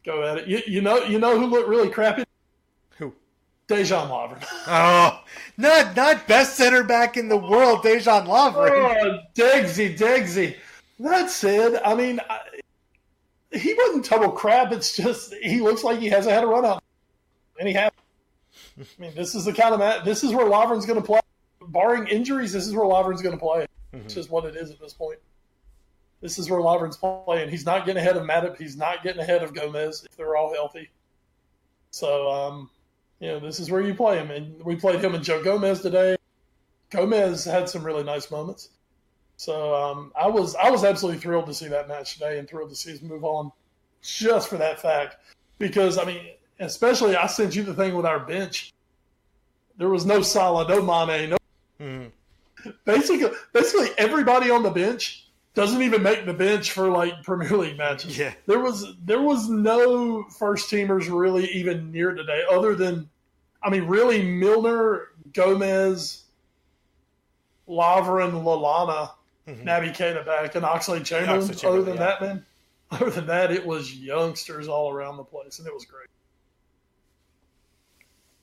Go at it. You know who looked really crappy? Who? Dejan Lovren. Oh, not best center back in the world, Dejan Lovren. Oh, Degsy. That said, he wasn't total crap. It's just he looks like he hasn't had a run out, and he has. This is the kind of match. This is where Lovren's going to play. Barring injuries, this is where Lovren's going to play. It's just what it is at this point. This is where Lovren's playing. He's not getting ahead of Matip. He's not getting ahead of Gomez if they're all healthy. So, this is where you play him. And we played him and Joe Gomez today. Gomez had some really nice moments. So I was absolutely thrilled to see that match today and thrilled to see us move on just for that fact. Because, especially I sent you the thing with our bench. There was no Salah, no Mane, no. Basically, everybody on the bench doesn't even make the bench for Premier League matches. Yeah. There was no first teamers really even near today, other than, really Milner, Gomez, Lovren, Lallana, Naby Keita back, and Oxlade-Chamberlain. Other than that, it was youngsters all around the place, and it was great.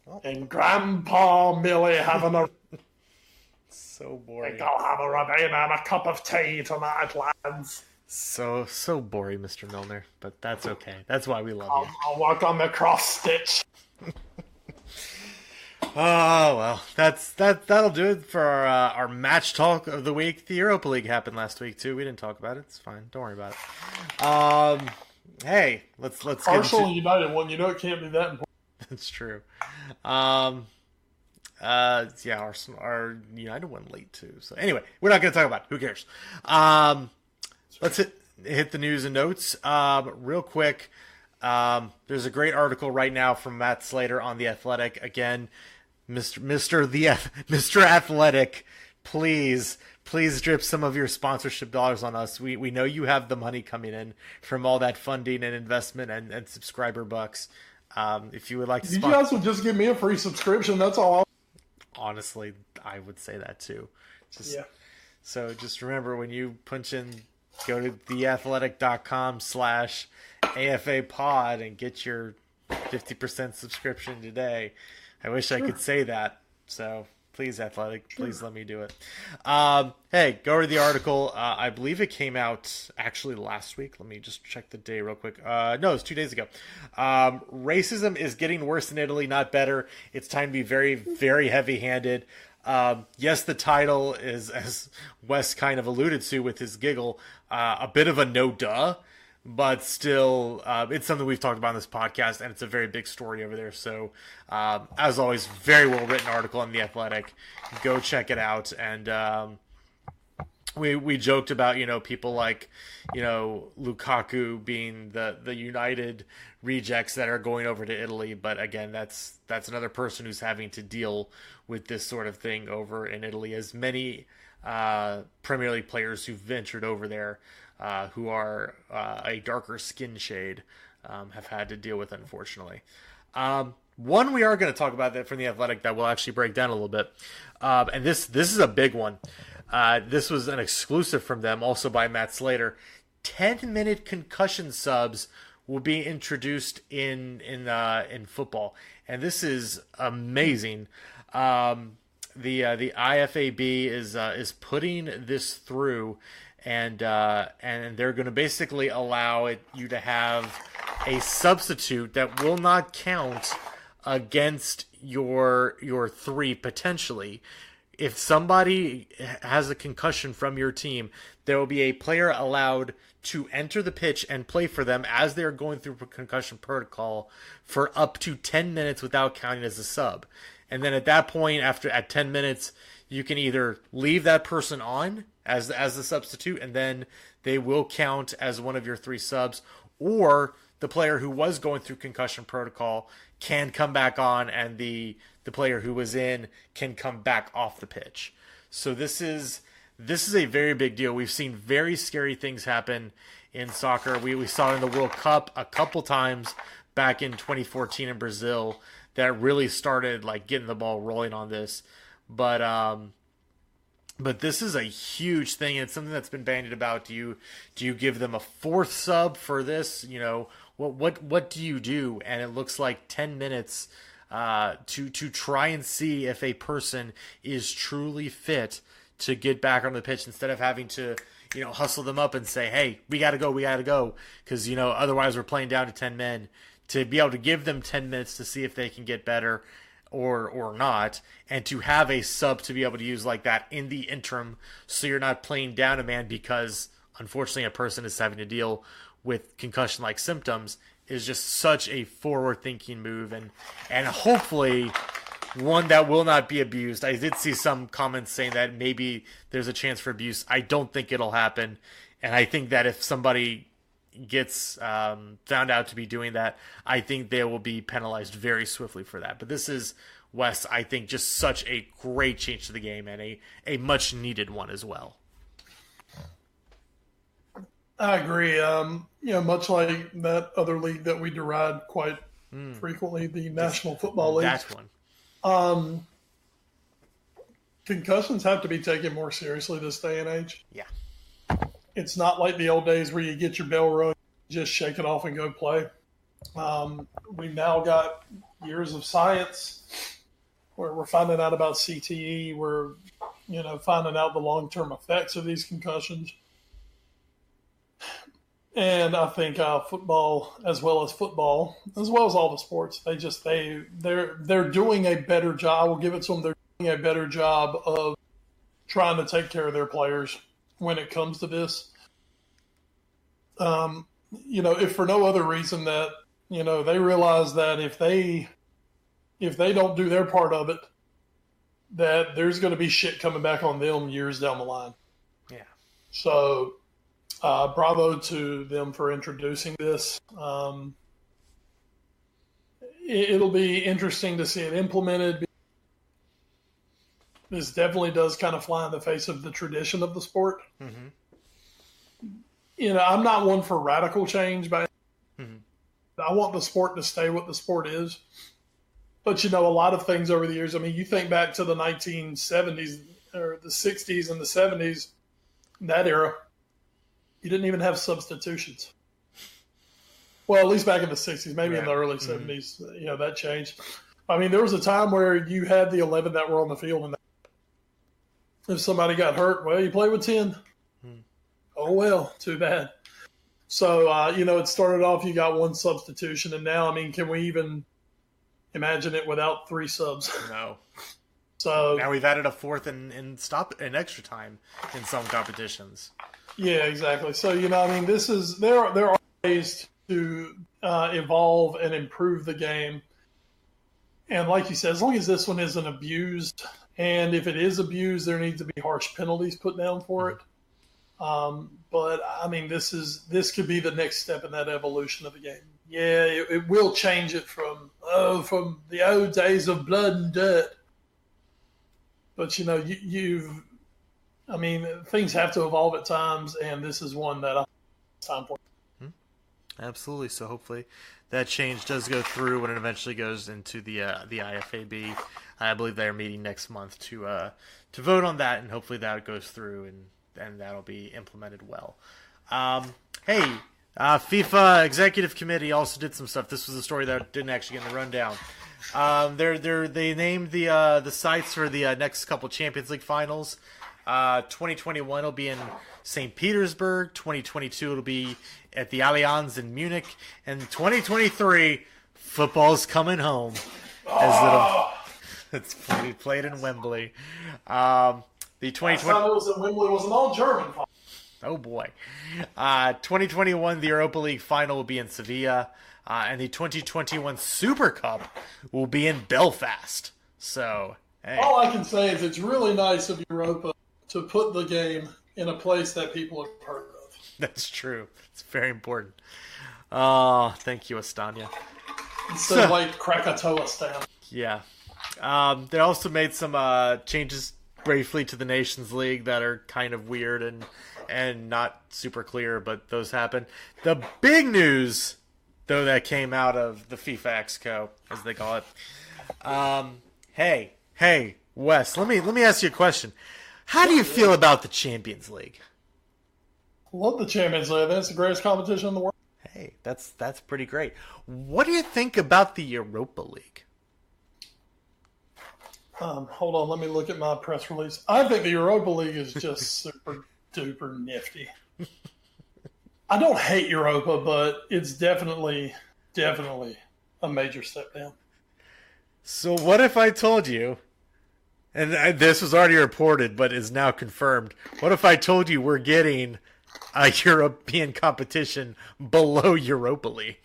Oh. And Grandpa Millie having a so boring. I'll have a Rabena and a cup of tea tonight, lads. So boring, Mr. Milner, but that's okay. That's why we love you. I'll work on the cross stitch. Oh well, that'll do it for our match talk of the week. The Europa League happened last week too. We didn't talk about it. It's fine. Don't worry about it. Hey, let's Arsenal United won. It can't be that important. That's true. Arsenal, our United won late too. So anyway, we're not going to talk about it. Who cares? Let's hit the news and notes real quick. There's a great article right now from Matt Slater on The Athletic. Again, Mr. Athletic, please drip some of your sponsorship dollars on us. We know you have the money coming in from all that funding and investment and subscriber bucks. If you would like to you guys would just give me a free subscription, that's all. Honestly, I would say that too. So just remember, when you punch in, go to theathletic.com/AFA pod and get your 50% subscription today. I wish I could say that. So please, Athletic, please let me do it. Hey, go to the article. I believe it came out actually last week. Let me just check the day real quick. No, it's 2 days ago. Racism is getting worse in Italy, not better. It's time to be very, very heavy-handed. Yes, the title is, as Wes kind of alluded to with his giggle, a bit of a no-duh. But still, it's something we've talked about on this podcast, and it's a very big story over there. So, as always, very well-written article on The Athletic. Go check it out. And we joked about, people like, Lukaku being the United rejects that are going over to Italy. But again, that's another person who's having to deal with this sort of thing over in Italy, as many Premier League players who've ventured over there, who are a darker skin shade, have had to deal with, unfortunately. One we are going to talk about that from The Athletic that we'll actually break down a little bit. And this is a big one. This was an exclusive from them, also by Matt Slater. 10-minute concussion subs will be introduced in football. And this is amazing. The IFAB is putting this through, and they're going to basically allow you to have a substitute that will not count against your three potentially. If somebody has a concussion from your team, there will be a player allowed to enter the pitch and play for them as they're going through concussion protocol for up to 10 minutes without counting as a sub. And then at that point, at 10 minutes, you can either leave that person on as the substitute, and then they will count as one of your three subs, or the player who was going through concussion protocol can come back on, and the player who was in can come back off the pitch. So this is a very big deal. We've seen very scary things happen in soccer. We saw it in the World Cup a couple times back in 2014 in Brazil that really started getting the ball rolling on this. But this is a huge thing. It's something that's been bandied about. Do you give them a fourth sub for this? What do you do? And it looks like 10 minutes to try and see if a person is truly fit to get back on the pitch, instead of having to hustle them up and say, hey, we gotta go, because otherwise we're playing down to 10 men. To be able to give them 10 minutes to see if they can get better or not, and to have a sub to be able to use like that in the interim, so you're not playing down a man because unfortunately a person is having to deal with concussion-like symptoms, is just such a forward-thinking move, and hopefully one that will not be abused. I did see some comments saying that maybe there's a chance for abuse. I don't think it'll happen, and I think that if somebody gets found out to be doing that, I think they will be penalized very swiftly for that. But this is, Wes, I think just such a great change to the game, and a much needed one as well. I agree. Much like that other league that we deride quite frequently, the National Football League. That one. Concussions have to be taken more seriously this day and age. Yeah. It's not like the old days where you get your bell rung, just shake it off and go play. We've now got years of science where we're finding out about CTE. We're, finding out the long-term effects of these concussions. And I think football, as well as all the sports, they're doing a better job. We'll give it to them. They're doing a better job of trying to take care of their players when it comes to this. If for no other reason that, they realize that if they don't do their part of it, that there's going to be shit coming back on them years down the line. Yeah. So, bravo to them for introducing this. it'll be interesting to see it implemented. This definitely does kind of fly in the face of the tradition of the sport. Mm-hmm. I'm not one for radical change, but I want the sport to stay what the sport is. But, a lot of things over the years, you think back to the 1970s or the 60s and the 70s, that era, you didn't even have substitutions. Well, at least back in the 60s, maybe in the early 70s, that changed. There was a time where you had the 11 that were on the field, and if somebody got hurt, well, you play with 10. Oh, well, too bad. So, it started off, you got one substitution, and now, can we even imagine it without 3 subs? No. So now we've added a fourth and extra time in some competitions. Yeah, exactly. So, there are ways to evolve and improve the game. And like you said, as long as this one isn't abused, and if it is abused, there needs to be harsh penalties put down for it. But this could be the next step in that evolution of the game. Yeah, it will change it from the old days of blood and dirt. But things have to evolve at times, and this is one that it's time for. Absolutely. So hopefully that change does go through when it eventually goes into the IFAB. I believe they're meeting next month to vote on that, and hopefully that goes through and that'll be implemented well. FIFA Executive Committee also did some stuff. This was a story that didn't actually get in the rundown. They named the sites for the next couple Champions League finals. 2021 will be in St. Petersburg. 2022 it'll be at the Allianz in Munich, and 2023 football's coming home. It's played in Wembley. The 2020. I thought it was in Wembley. It was an all German. Oh boy. 2021 the Europa League final will be in Sevilla. And the 2021 Super Cup will be in Belfast. So, hey. All I can say is it's really nice of Europa to put the game in a place that people have heard of. That's true. It's very important. Oh, thank you, Astana. Instead of like Krakatoa style. Yeah. They also made some changes briefly to the Nations League that are kind of weird and not super clear, but those happen. The big news, though, that came out of the FIFA Exco, as they call it. Hey, Wes, let me ask you a question. How do you feel about the Champions League? Love the Champions League. That's the greatest competition in the world. Hey, that's pretty great. What do you think about the Europa League? Hold on, let me look at my press release. I think the Europa League is just super duper nifty. I don't hate Europa, but it's definitely a major step down. So what if I told you, and this was already reported but is now confirmed, what if I told you we're getting a European competition below Europa League?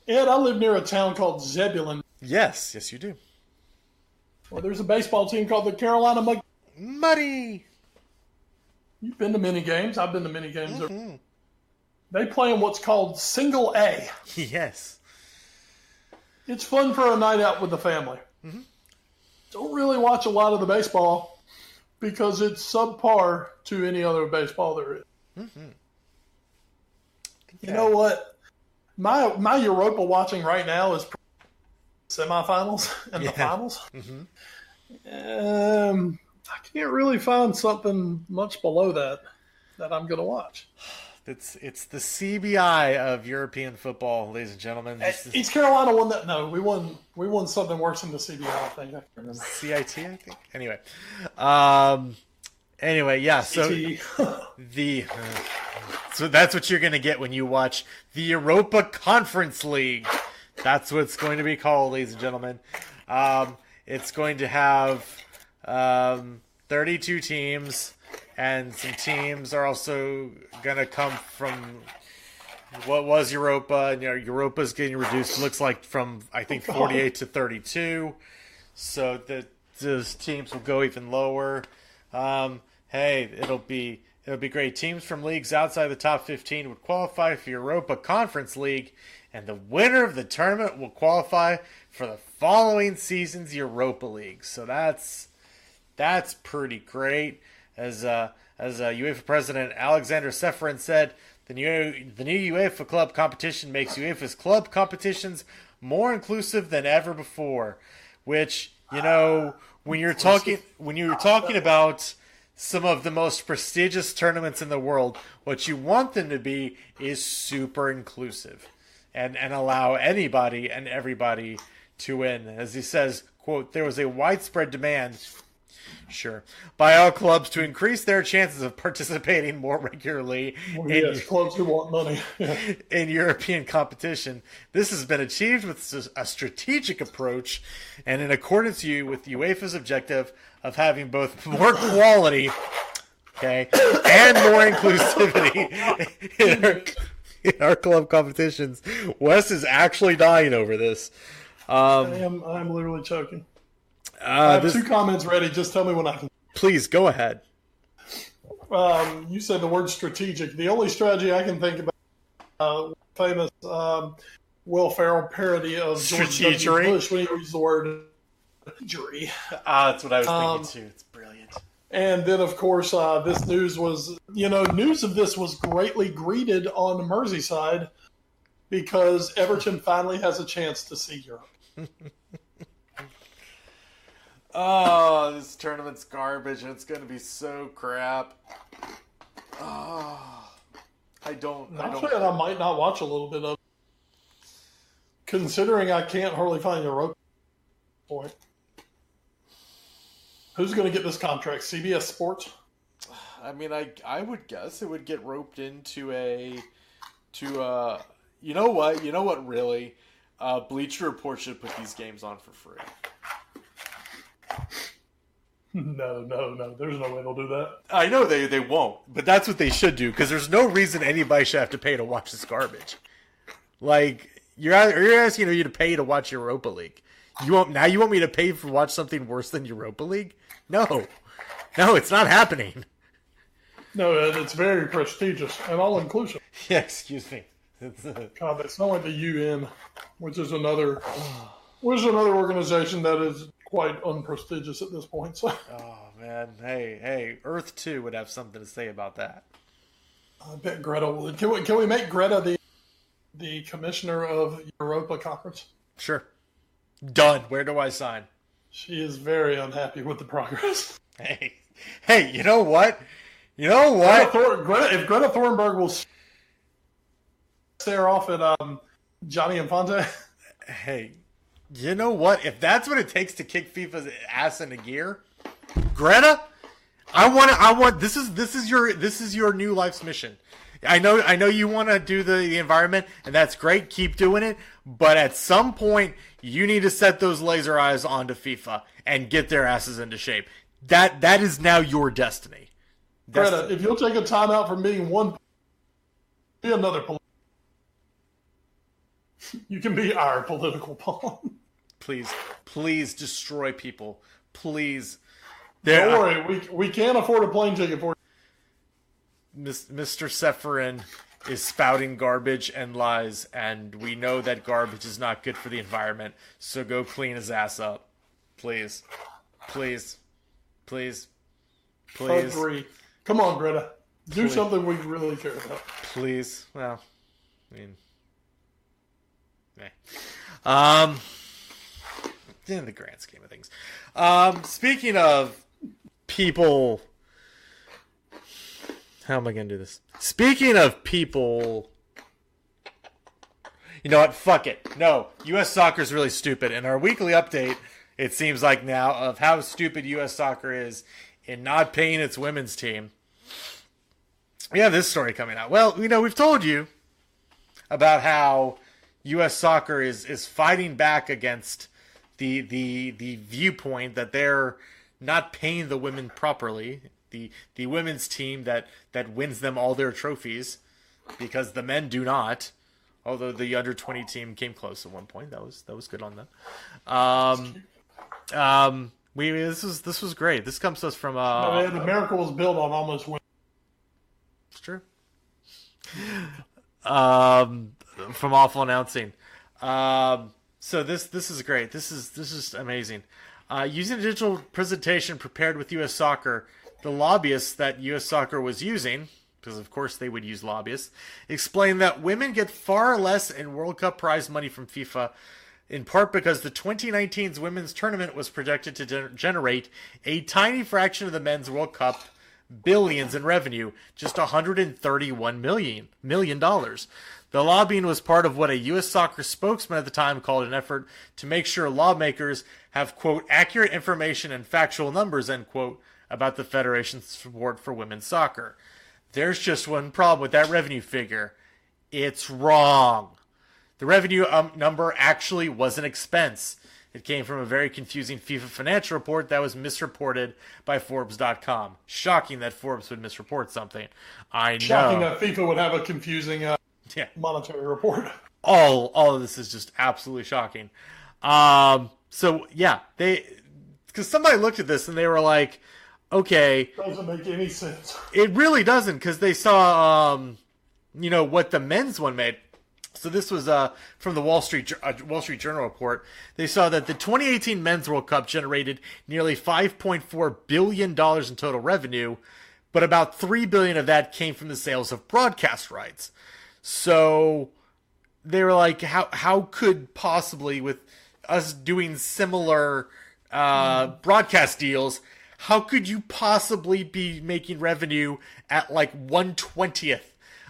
Ed, I live near a town called Zebulon. Yes, you do. Well, there's a baseball team called the Carolina Muddy. You've been to many games. I've been to many games. Mm-hmm. They play in what's called Single A. Yes. It's fun for a night out with the family. Mm-hmm. Don't really watch a lot of the baseball because it's subpar to any other baseball there is. Mm-hmm. You know what? My Europa watching right now is semifinals and the finals. Mm-hmm. I can't really find something much below that I'm going to watch. It's the CBI of European football, ladies and gentlemen. East Carolina won that. No, we won something worse than the CBI. I think. I can't remember. CIT, I think. Anyway, yeah. So so that's what you're going to get when you watch the Europa Conference League. That's what it's going to be called, ladies and gentlemen. It's going to have 32 teams, and some teams are also going to come from what was Europa. And, Europa's getting reduced, looks like, from, I think, 48 to 32. So those teams will go even lower. Hey, it'll be It would be great. Teams from leagues outside the top 15 would qualify for Europa Conference League, and the winner of the tournament will qualify for the following season's Europa League. So that's pretty great. As UEFA President Alexander Seferin said, the new UEFA club competition makes UEFA's club competitions more inclusive than ever before. Which, when you're talking about some of the most prestigious tournaments in the world, what you want them to be is super inclusive and allow anybody and everybody to win. As he says, quote, there was a widespread demand, sure, by all clubs to increase their chances of participating more regularly clubs who want money in European competition. This has been achieved with a strategic approach and in accordance with UEFA's objective of having both more quality, and more inclusivity in our club competitions. Wes is actually dying over this. I'm literally choking. I have 2 comments ready. Just tell me when I can. Please, go ahead. You said the word strategic. The only strategy I can think about, famous Will Ferrell parody of George W. Bush when he used the word strategery. That's what I was thinking too. It's brilliant. And then, of course, this news was, news of this was greatly greeted on Merseyside because Everton finally has a chance to see Europe. Oh, this tournament's garbage, and it's going to be so crap. Oh, I might not watch a little bit of it, considering I can't hardly find Europa. Point. Who's going to get this contract? CBS Sports? I mean, I would guess it would get roped into you know what, really? Bleacher Report should put these games on for free. No. There's no way they'll do that. I know they won't, but that's what they should do, because there's no reason anybody should have to pay to watch this garbage. Like, you're asking me to pay to watch Europa League. You want me to pay for watch something worse than Europa League? No, it's not happening. No, it's very prestigious and all inclusive. Yeah, excuse me. God, it's not like the UN, which is another organization that is quite unprestigious at this point. So. Oh man, hey, Earth 2 would have something to say about that. I bet Greta would. Can we make Greta the commissioner of Europa Conference? Sure. Done. Where do I sign? She is very unhappy with the progress. Hey, you know what? If Greta Thunberg will stare off at Johnny Infante. Hey, you know what? If that's what it takes to kick FIFA's ass into gear, Greta, this is your new life's mission. I know you want to do the environment, and that's great. Keep doing it. But at some point, you need to set those laser eyes onto FIFA and get their asses into shape. That is now your destiny. Greta, if you'll take a timeout from being one, be another. You can be our political pawn. Please destroy people. Please. Don't worry, we can't afford a plane ticket for you. Mr. Seferin is spouting garbage and lies, and we know that garbage is not good for the environment, so go clean his ass up. Please. Agree. Come on, Greta. Do something we really care about. Please. Well, I mean... in the grand scheme of things. Speaking of people... How am I going to do this? Speaking of people... You know what? Fuck it. No. U.S. soccer is really stupid. And our weekly update, it seems like now, of how stupid U.S. soccer is in not paying its women's team. We have this story coming out. Well, we've told you about how U.S. soccer is fighting back against the viewpoint that they're not paying the women properly. The women's team that wins them all their trophies, because the men do not. Although the under-20 team came close at one point, that was good on them. This was great. This comes to us from the miracle was built on almost winning. From awful announcing. So this is great. This is amazing. Using a digital presentation prepared with U.S. Soccer, the lobbyists that U.S. Soccer was using, because of course they would use lobbyists, explained that women get far less in World Cup prize money from FIFA, in part because the 2019's women's tournament was projected to generate a tiny fraction of the men's World Cup billions in revenue, just $131 million. The lobbying was part of what a U.S. Soccer spokesman at the time called an effort to make sure lawmakers have, quote, accurate information and factual numbers, end quote, about the Federation's support for women's soccer. There's just one problem with that revenue figure. It's wrong. The revenue number actually was an expense. It came from a very confusing FIFA financial report that was misreported by Forbes.com. Shocking that Forbes would misreport something. I know. Shocking that FIFA would have a confusing monetary report. All of this is just absolutely shocking. So yeah, because somebody looked at this and they were like, okay, doesn't make any sense. It really doesn't, because they saw what the men's one made. So this was from the Wall Street Journal report. They saw that the 2018 Men's World Cup generated nearly $5.4 billion in total revenue, but about $3 billion of that came from the sales of broadcast rights. So they were like, how could possibly, with us doing similar broadcast deals, how could you possibly be making revenue at like 1/20th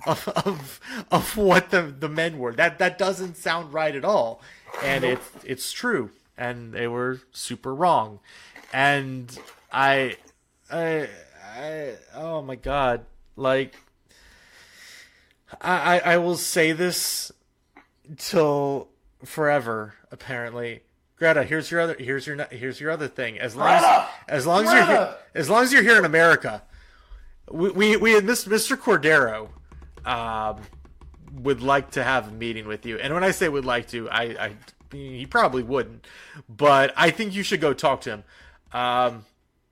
of what the men were? That doesn't sound right at all. And it's true. And they were super wrong. And I oh my God. Like, I will say this till forever, apparently. Greta, here's your other thing. As long as you're here in America, we Mr. Cordero would like to have a meeting with you. And when I say would like to, he probably wouldn't, but I think you should go talk to him,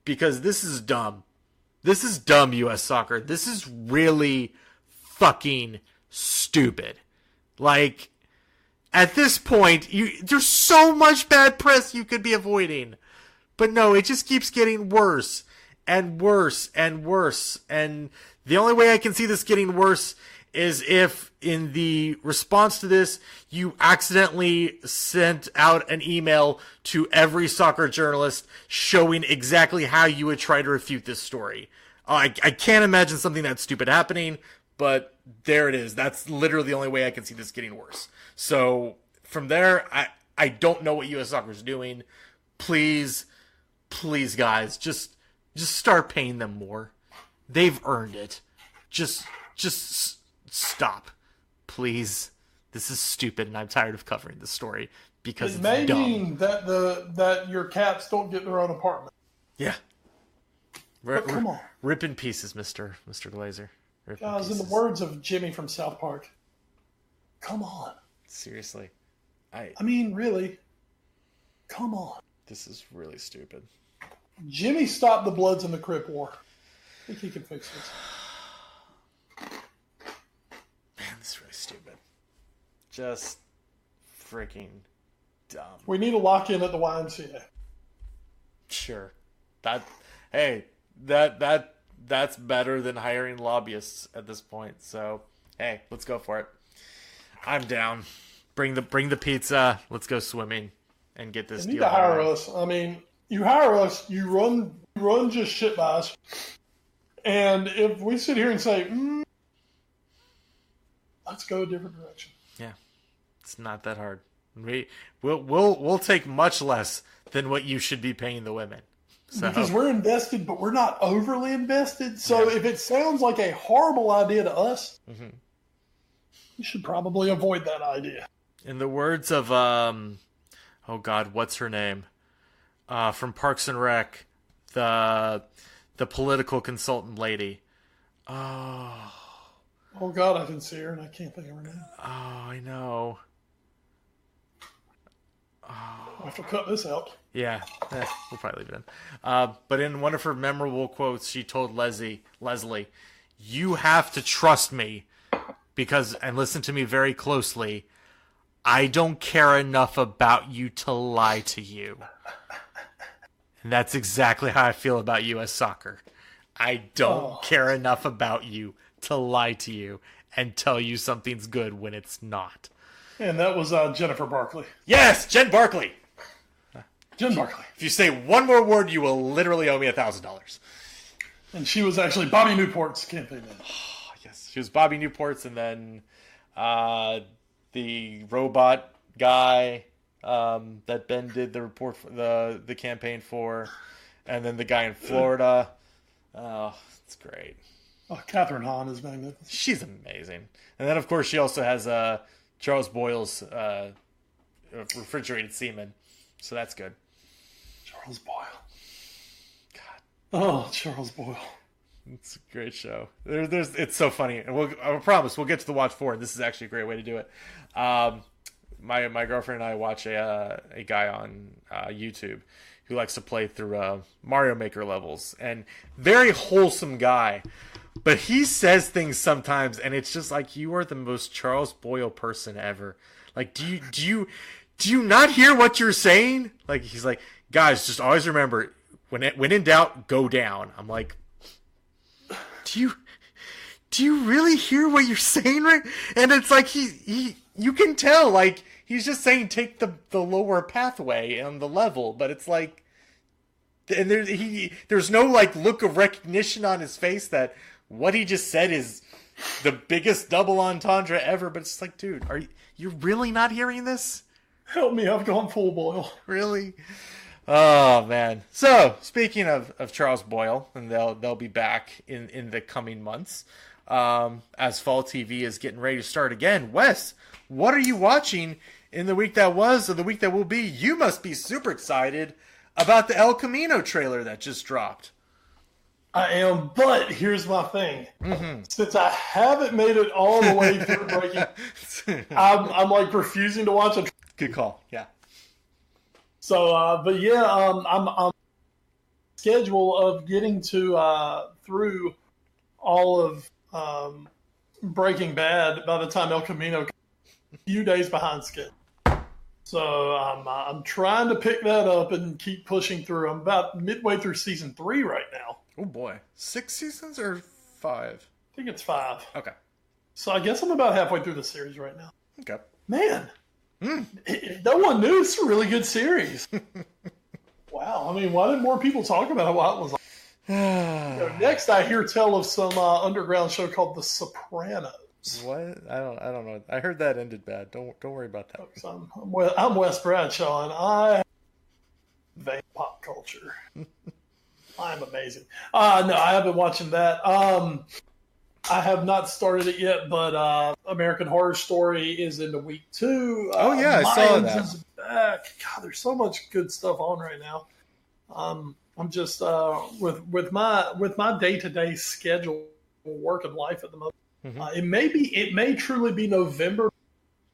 because this is dumb. This is dumb, U.S. Soccer. This is really fucking stupid. Like, at this point, there's so much bad press you could be avoiding. But no, it just keeps getting worse and worse and worse. And the only way I can see this getting worse is if, in the response to this, you accidentally sent out an email to every soccer journalist showing exactly how you would try to refute this story. I can't imagine something that stupid happening, but there it is. That's literally the only way I can see this getting worse. So from there, I don't know what U.S. Soccer is doing. Please, guys, just start paying them more. They've earned it. Just stop, please. This is stupid, and I'm tired of covering this story because it it's may dumb. mean that your cats don't get their own apartment. Yeah. But come on. Rip in pieces, Mr. Glazer. Guys, in the words of Jimmy from South Park, come on. Seriously. I mean, really. Come on. This is really stupid. Jimmy stopped the Bloods in the Crip War. I think he can fix this. Man, this is really stupid. Just freaking dumb. We need a lock-in at the YMCA. Sure. That's better than hiring lobbyists at this point. So, hey, let's go for it. I'm down. Bring the pizza. Let's go swimming and get this You deal. need to hire us. I mean, you hire us, you run just shit by us. And if we sit here and say, let's go a different direction. Yeah. It's not that hard. We'll take much less than what you should be paying the women. So. Because we're invested, but we're not overly invested. So if it sounds like a horrible idea to us, you should probably avoid that idea. In the words of, oh God, what's her name? From Parks and Rec, the political consultant lady. Oh God, I can see her and I can't think of her name. Oh, I know. I'll have to cut this out. Yeah, we'll probably leave it in. But in one of her memorable quotes, she told Leslie, you have to trust me because, and listen to me very closely, I don't care enough about you to lie to you. And that's exactly how I feel about U.S. soccer. I don't care enough about you to lie to you and tell you something's good when it's not. And that was Jennifer Barkley. Yes, Jen Barkley. Jen Barkley. If you say one more word, you will literally owe me $1,000. And she was actually Bobby Newport's campaign manager. Oh, yes, she was Bobby Newport's, and then the robot guy that Ben did the report for the campaign for, and then the guy in Florida. Oh, it's great. Oh, Catherine Hahn is magnificent. She's amazing. And then, of course, she also has Charles Boyle's refrigerated semen, so that's good. Charles Boyle. Oh, Charles Boyle. It's a great show. It's so funny. And I promise we'll get to the watch for it. This is actually a great way to do it. My girlfriend and I watch a guy on YouTube who likes to play through Mario Maker levels. And very wholesome guy. But he says things sometimes, and it's just like, you are the most Charles Boyle person ever. Like, do you not hear what you're saying? Like, he's like, guys, just always remember, when in doubt, go down. I'm like, do you really hear what you're saying, right? And it's like you can tell, like, he's just saying take the lower pathway on the level, but it's like, and there's no like look of recognition on his face that what he just said is the biggest double entendre ever. But it's like, dude, are you really not hearing this? Help me, I've gone full Boyle. Really? Oh, man. So, speaking of Charles Boyle, and they'll be back in the coming months, as fall TV is getting ready to start again. Wes, what are you watching in the week that was or the week that will be? You must be super excited about the El Camino trailer that just dropped. I am, but here's my thing. Mm-hmm. Since I haven't made it all the way through breaking, I'm like refusing to watch it. Good call, yeah. So, but yeah, I'm schedule of getting to through all of Breaking Bad by the time El Camino comes, a few days behind schedule. So I'm trying to pick that up and keep pushing through. I'm about midway through season 3 right now. Oh boy, 6 seasons or 5? I think it's 5. Okay. So I guess I'm about halfway through the series right now. Okay. Man. No one knew. It's a really good series. Wow. I mean, why didn't more people talk about it while it was on? Next, I hear tell of some underground show called The Sopranos. What? I don't know. I heard that ended bad. Don't worry about that. I'm Wes Bradshaw, and I vain pop culture. I'm amazing. No, I haven't been watching that. I have not started it yet, but American Horror Story is into week 2. Oh yeah, I saw that. Is back. God, there's so much good stuff on right now. I'm just with my day-to-day schedule, work and life at the moment. Mm-hmm. It may truly be November.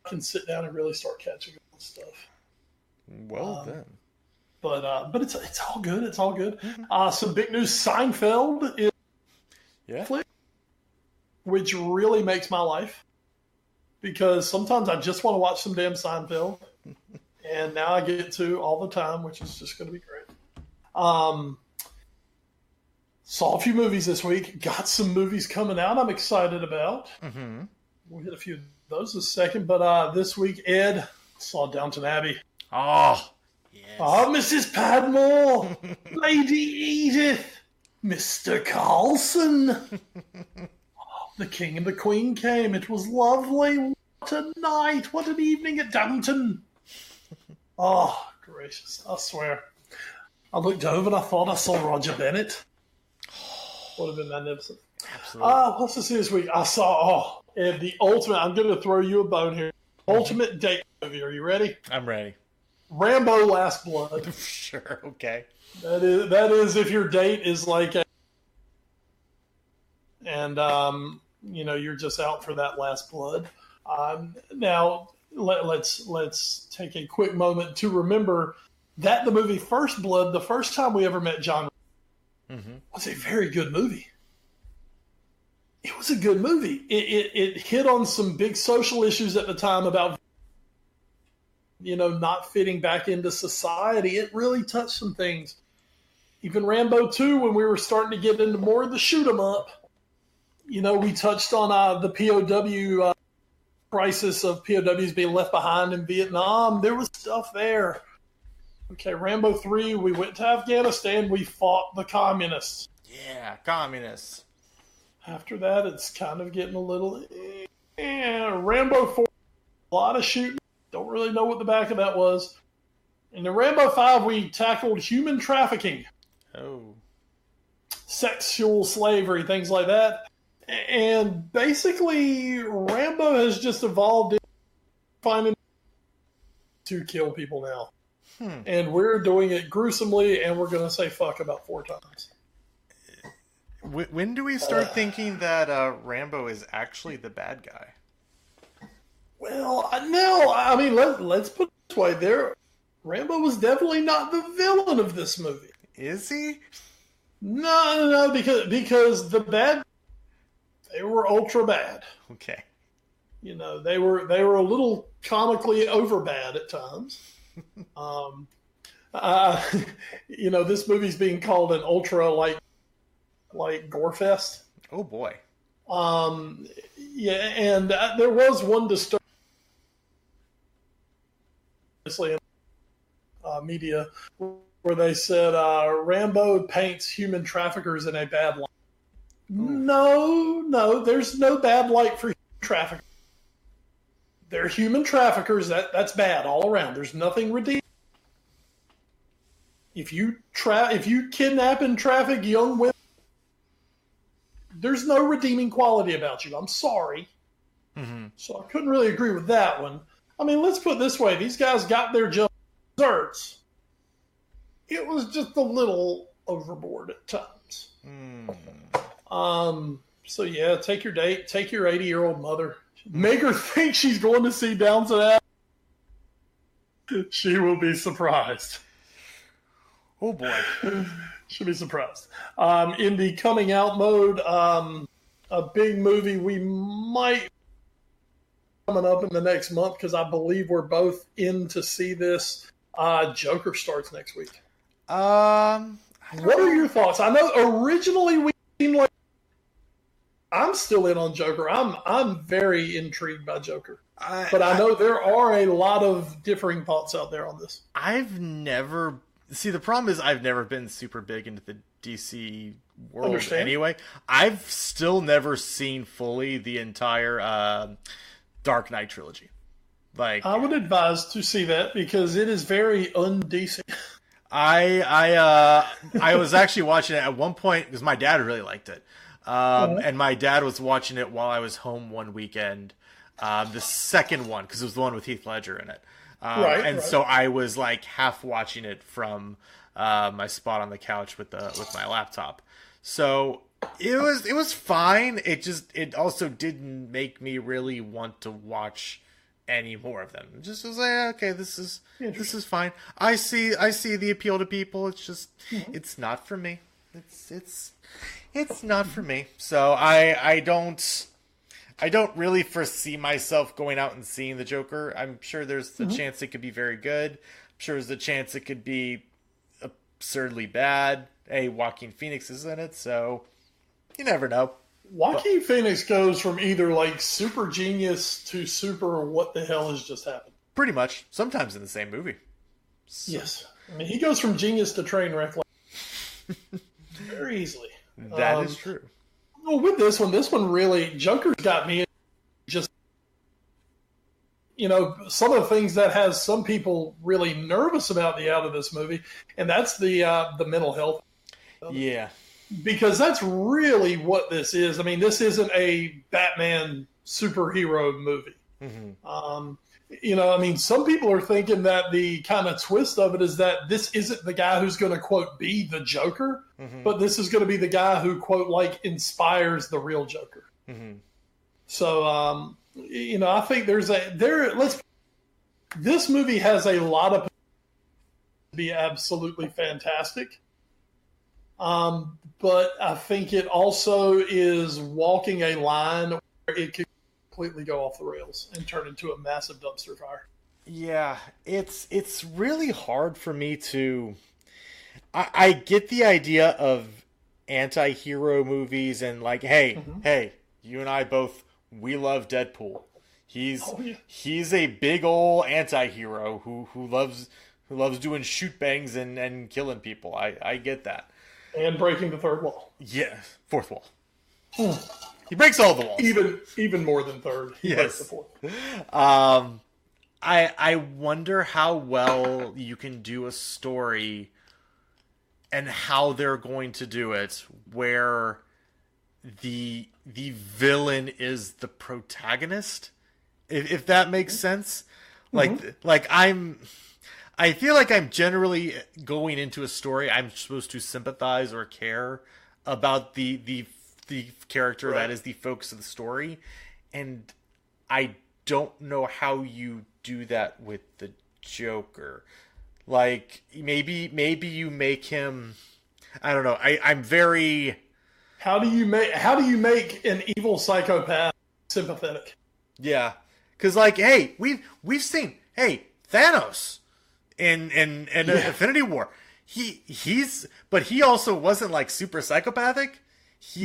I can sit down and really start catching up on stuff. Well then. But it's all good. It's all good. Some big news. Seinfeld is Netflix, which really makes my life, because sometimes I just want to watch some damn Seinfeld, and now I get to all the time, which is just going to be great. Saw a few movies this week. Got some movies coming out I'm excited about. Mm-hmm. We'll hit a few of those in a second, but this week, Ed, saw Downton Abbey. Oh, yes. Oh, Mrs. Padmore, Lady Edith, Mr. Carlson. The King and the Queen came. It was lovely. What a night. What an evening at Downton. Oh, gracious. I swear. I looked over and I thought I saw Roger Bennett. Would have been magnificent. Absolutely. What's to see this week? I saw, the ultimate, I'm going to throw you a bone here. Ultimate date movie. Are you ready? I'm ready. Rambo Last Blood. Sure, okay. That is if your date is like you're just out for that last blood. Now let's take a quick moment to remember that the movie First Blood, the first time we ever met John, was a very good movie. it was a good movie. It hit on some big social issues at the time about, not fitting back into society. It really touched some things. Even Rambo 2, when we were starting to get into more of the shoot 'em up, we touched on the POW crisis of POWs being left behind in Vietnam. There was stuff there. Okay, Rambo 3, we went to Afghanistan. We fought the communists. Yeah, communists. After that, it's kind of getting a little... Rambo 4, a lot of shooting. Don't really know what the back of that was. In the Rambo 5, we tackled human trafficking. Oh. Sexual slavery, things like that. And basically, Rambo has just evolved into finding to kill people now. And we're doing it gruesomely, and we're going to say fuck about 4 times. When do we start thinking that Rambo is actually the bad guy? Well, no. I mean, let's put it this way. Rambo was definitely not the villain of this movie. Is he? No, because the bad, they were ultra bad. Okay. They were a little comically over bad at times. This movie's being called an ultra like gore fest. Oh boy. Yeah, and there was one disturbing media where they said Rambo paints human traffickers in a bad light. No, there's no bad light for human traffickers. They're human traffickers. That's bad all around. There's nothing redeeming. If you kidnap and traffic young women, there's no redeeming quality about you. I'm sorry. Mm-hmm. So I couldn't really agree with that one. I mean, let's put it this way. These guys got their desserts. It was just a little overboard at times. So yeah, take your date. Take your 80-year-old mother. Make her think she's going to see Downton Abbey. She will be surprised. Oh boy. She'll be surprised. In the coming out mode, a big movie we might coming up in the next month because I believe we're both in to see this. Joker starts next week. What are your thoughts? I know originally we seemed like I'm still in on Joker. I'm very intrigued by Joker. But I know there are a lot of differing thoughts out there on this. The problem is I've never been super big into the DC world anyway. I've still never seen fully the entire Dark Knight trilogy. I would advise to see that because it is very un-DC. I was actually watching it at one point because my dad really liked it. And my dad was watching it while I was home one weekend. The second one, because it was the one with Heath Ledger in it. So I was like half watching it from my spot on the couch with my laptop. So it was fine. It also didn't make me really want to watch any more of them. It just was like, okay, this is fine. I see the appeal to people. It's just it's not for me. It's not for me. So I don't really foresee myself going out and seeing the Joker. I'm sure there's a chance it could be very good. I'm sure there's a chance it could be absurdly bad. Hey, Joaquin Phoenix is in it, so you never know. Joaquin Phoenix goes from either like super genius to super what the hell has just happened. Pretty much. Sometimes in the same movie. So. Yes. I mean, he goes from genius to train wreck very easily. That is true. Well, with this one really, Joker's got me just, some of the things that has some people really nervous about out of this movie, and that's the mental health. Yeah. Because that's really what this is. I mean, this isn't a Batman superhero movie. Mm-hmm. Some people are thinking that the kind of twist of it is that this isn't the guy who's going to, quote, be the Joker, but this is going to be the guy who, quote, like, inspires the real Joker. Mm-hmm. So, I think this movie has a lot of potential to be absolutely fantastic. But I think it also is walking a line where it could completely go off the rails and turn into a massive dumpster fire. Yeah, it's really hard for me to. I get the idea of anti-hero movies and like, hey, you and I both, we love Deadpool. He's a big old anti-hero who loves doing shoot bangs and killing people. I get that. And breaking the third wall. Yeah, fourth wall. He breaks all the walls. Even more than third. He breaks the fourth. I wonder how well you can do a story and how they're going to do it where the villain is the protagonist, if that makes sense. Like I feel like I'm generally going into a story I'm supposed to sympathize or care about the character that is the focus of the story, and I don't know how you do that with the Joker. Like maybe you make him, I don't know. I'm very. How do you make an evil psychopath sympathetic? Yeah, because like, hey, we've seen Thanos in Infinity War. But he also wasn't like super psychopathic. He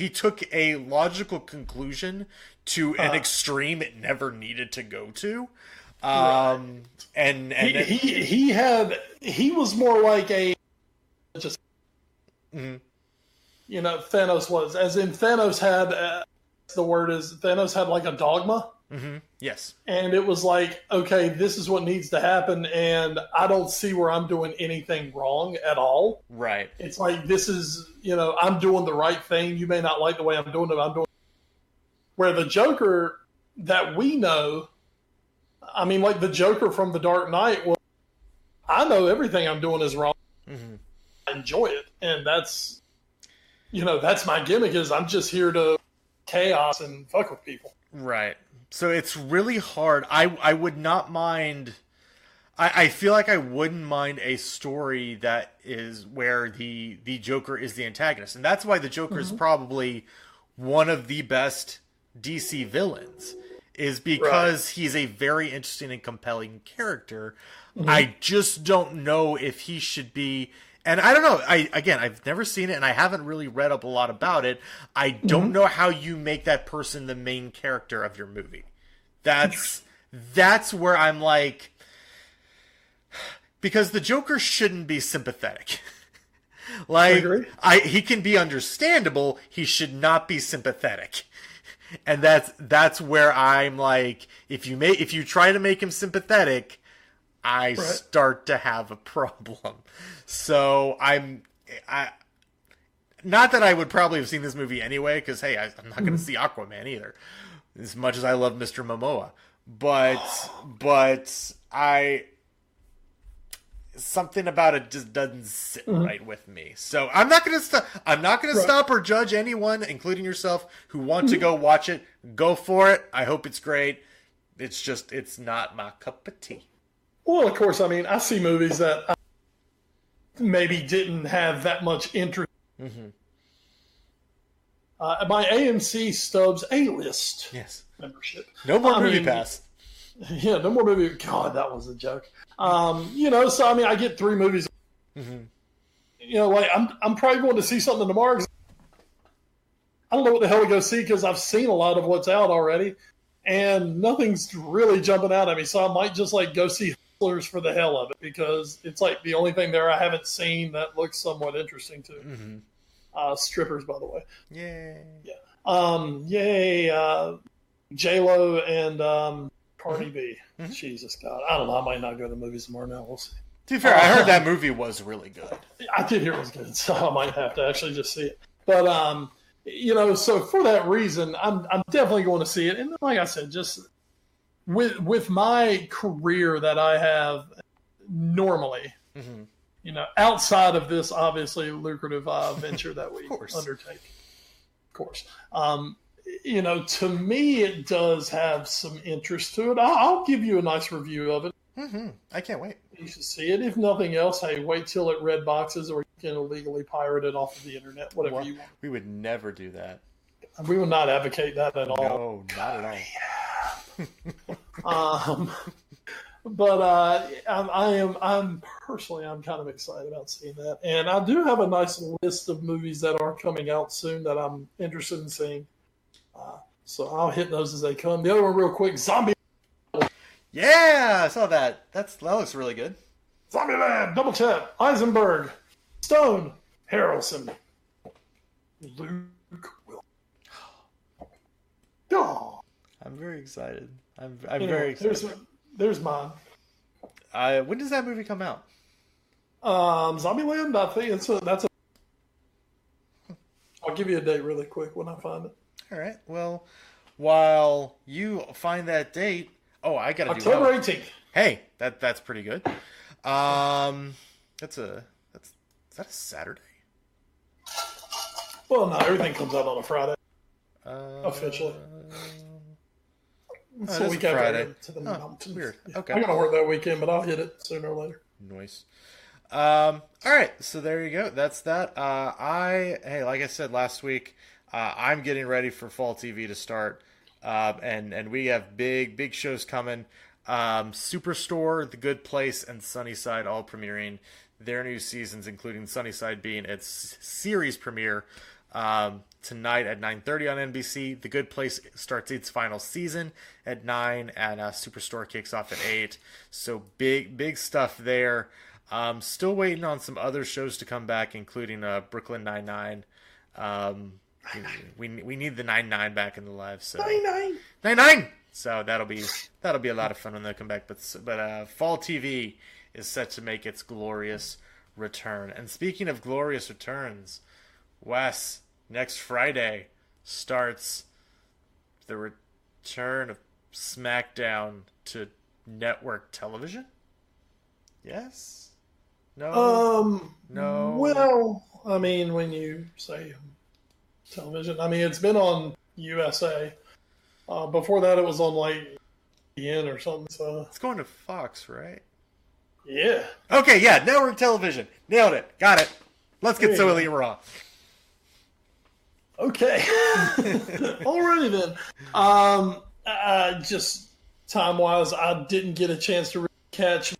took a logical conclusion to an extreme it never needed to go to. And he was more like a just Thanos was, as in Thanos had Thanos had like a dogma. Yes. And it was like, okay, this is what needs to happen, and I don't see where I'm doing anything wrong at all. Right. It's like, this is, I'm doing the right thing. You may not like the way I'm doing it. Where the Joker that we know, I mean, like the Joker from The Dark Knight, well, I know everything I'm doing is wrong. I enjoy it. And that's my gimmick, is I'm just here to chaos and fuck with people. Right. So it's really hard. I would not mind. I feel like I wouldn't mind a story that is where the Joker is the antagonist. And that's why the Joker is probably one of the best DC villains, is because he's a very interesting and compelling character. I just don't know if he should be. And I don't know. I've never seen it, and I haven't really read up a lot about it. I don't know how you make that person the main character of your movie. That's where I'm like, because the Joker shouldn't be sympathetic. Like, he can be understandable. He should not be sympathetic. And that's where I'm like, if you try to make him sympathetic, I start to have a problem. So I not that I would probably have seen this movie anyway, because hey, I'm not going to see Aquaman either, as much as I love Mr. Momoa. But something about it just doesn't sit right with me. So I'm not going to stop. I'm not going to stop or judge anyone, including yourself, who want to go watch it. Go for it. I hope it's great. It's not my cup of tea. Well, of course, I mean, I see movies that I maybe didn't have that much interest. My AMC Stubbs A-List membership. No more movie pass. Yeah, no more movie. God, that was a joke. So I mean, I get 3 movies. Like I'm probably going to see something tomorrow. I don't know what the hell to go see, because I've seen a lot of what's out already, and nothing's really jumping out at me. So I might just like go see Hustlers for the hell of it, because it's like the only thing there I haven't seen that looks somewhat interesting too. Strippers, by the way. Yay. Yeah. Yay. J-Lo and Cardi B. Jesus God. I don't know. I might not go to the movies tomorrow now. We'll see. To be fair, I heard that movie was really good. I did hear it was good, so I might have to actually just see it. But, so for that reason, I'm definitely going to see it. And like I said, just with my career that I have normally, outside of this obviously lucrative venture that we undertake, of course, to me, it does have some interest to it. I'll give you a nice review of it. I can't wait. You should see it. If nothing else, hey, wait till it red boxes, or you can illegally pirate it off of the internet, whatever you want. We would never do that. We would not advocate that at all. No, not at all. But I'm personally kind of excited about seeing that, and I do have a nice list of movies that are coming out soon that I'm interested in seeing. So I'll hit those as they come. The other one, real quick, Zombie. Yeah, I saw that. That looks really good. Zombieland, Double Tap, Eisenberg, Stone, Harrelson, Luke Will. Oh. I'm very excited. I'm very excited. There's mine. When does that movie come out? Zombieland, I think that's a. I'll give you a date really quick when I find it. All right. Well, while you find that date, I gotta do October 18th. Hey, that's pretty good. Is that a Saturday? Well, no, everything comes out on a Friday. Officially. It's the week after Friday. To the mountains. Weird. Yeah. Okay. I'm gonna work that weekend, but I'll hit it sooner or later. Nice. All right, so there you go. That's that. Like I said last week, I'm getting ready for fall TV to start, and we have big shows coming. Superstore, The Good Place, and Sunnyside all premiering their new seasons, including Sunnyside being its series premiere tonight at 9:30 on NBC. The Good Place starts its final season at 9, and Superstore kicks off at 8. So big stuff there. Still waiting on some other shows to come back, including Brooklyn Nine-Nine. We need the 9-9 back in the live. So 9-9. So that'll be a lot of fun when they come back. But fall TV is set to make its glorious return. And speaking of glorious returns, Wes, next Friday starts the return of SmackDown to network television. Yes? No? No? Well, I mean, when you say television, I mean, it's been on USA. Before that, it was on, like, ESPN or something. So it's going to Fox, right? Yeah. Okay, yeah, network television. Nailed it. Got it. Let's get So Elite Raw. Okay. Alrighty then. Just time-wise, I didn't get a chance to catch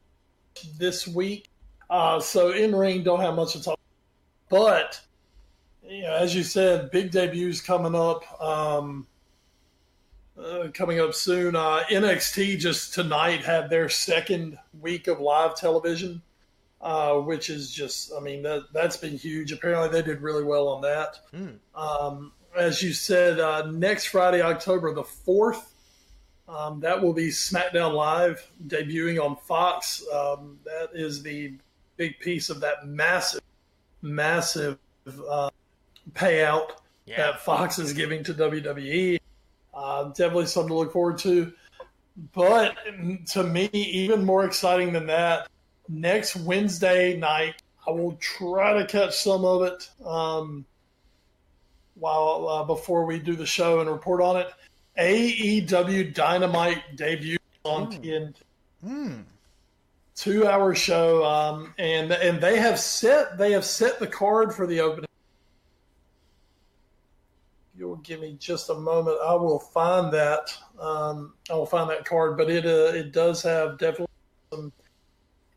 this week. So in-ring, don't have much to talk about. But, as you said, big debuts coming up. Coming up soon. NXT just tonight had their second week of live television, which is just, I mean, that's been huge. Apparently they did really well on that. As you said, next Friday, October the 4th, that will be SmackDown Live debuting on Fox. That is the big piece of that massive payout that Fox is giving to WWE. Definitely something to look forward to. But to me, even more exciting than that, next Wednesday night, I will try to catch some of it before we do the show and report on it. AEW Dynamite debut on TNT. 2-hour show, and they have set the card for the opening. You'll give me just a moment. I will find that. Card, but it does have definitely some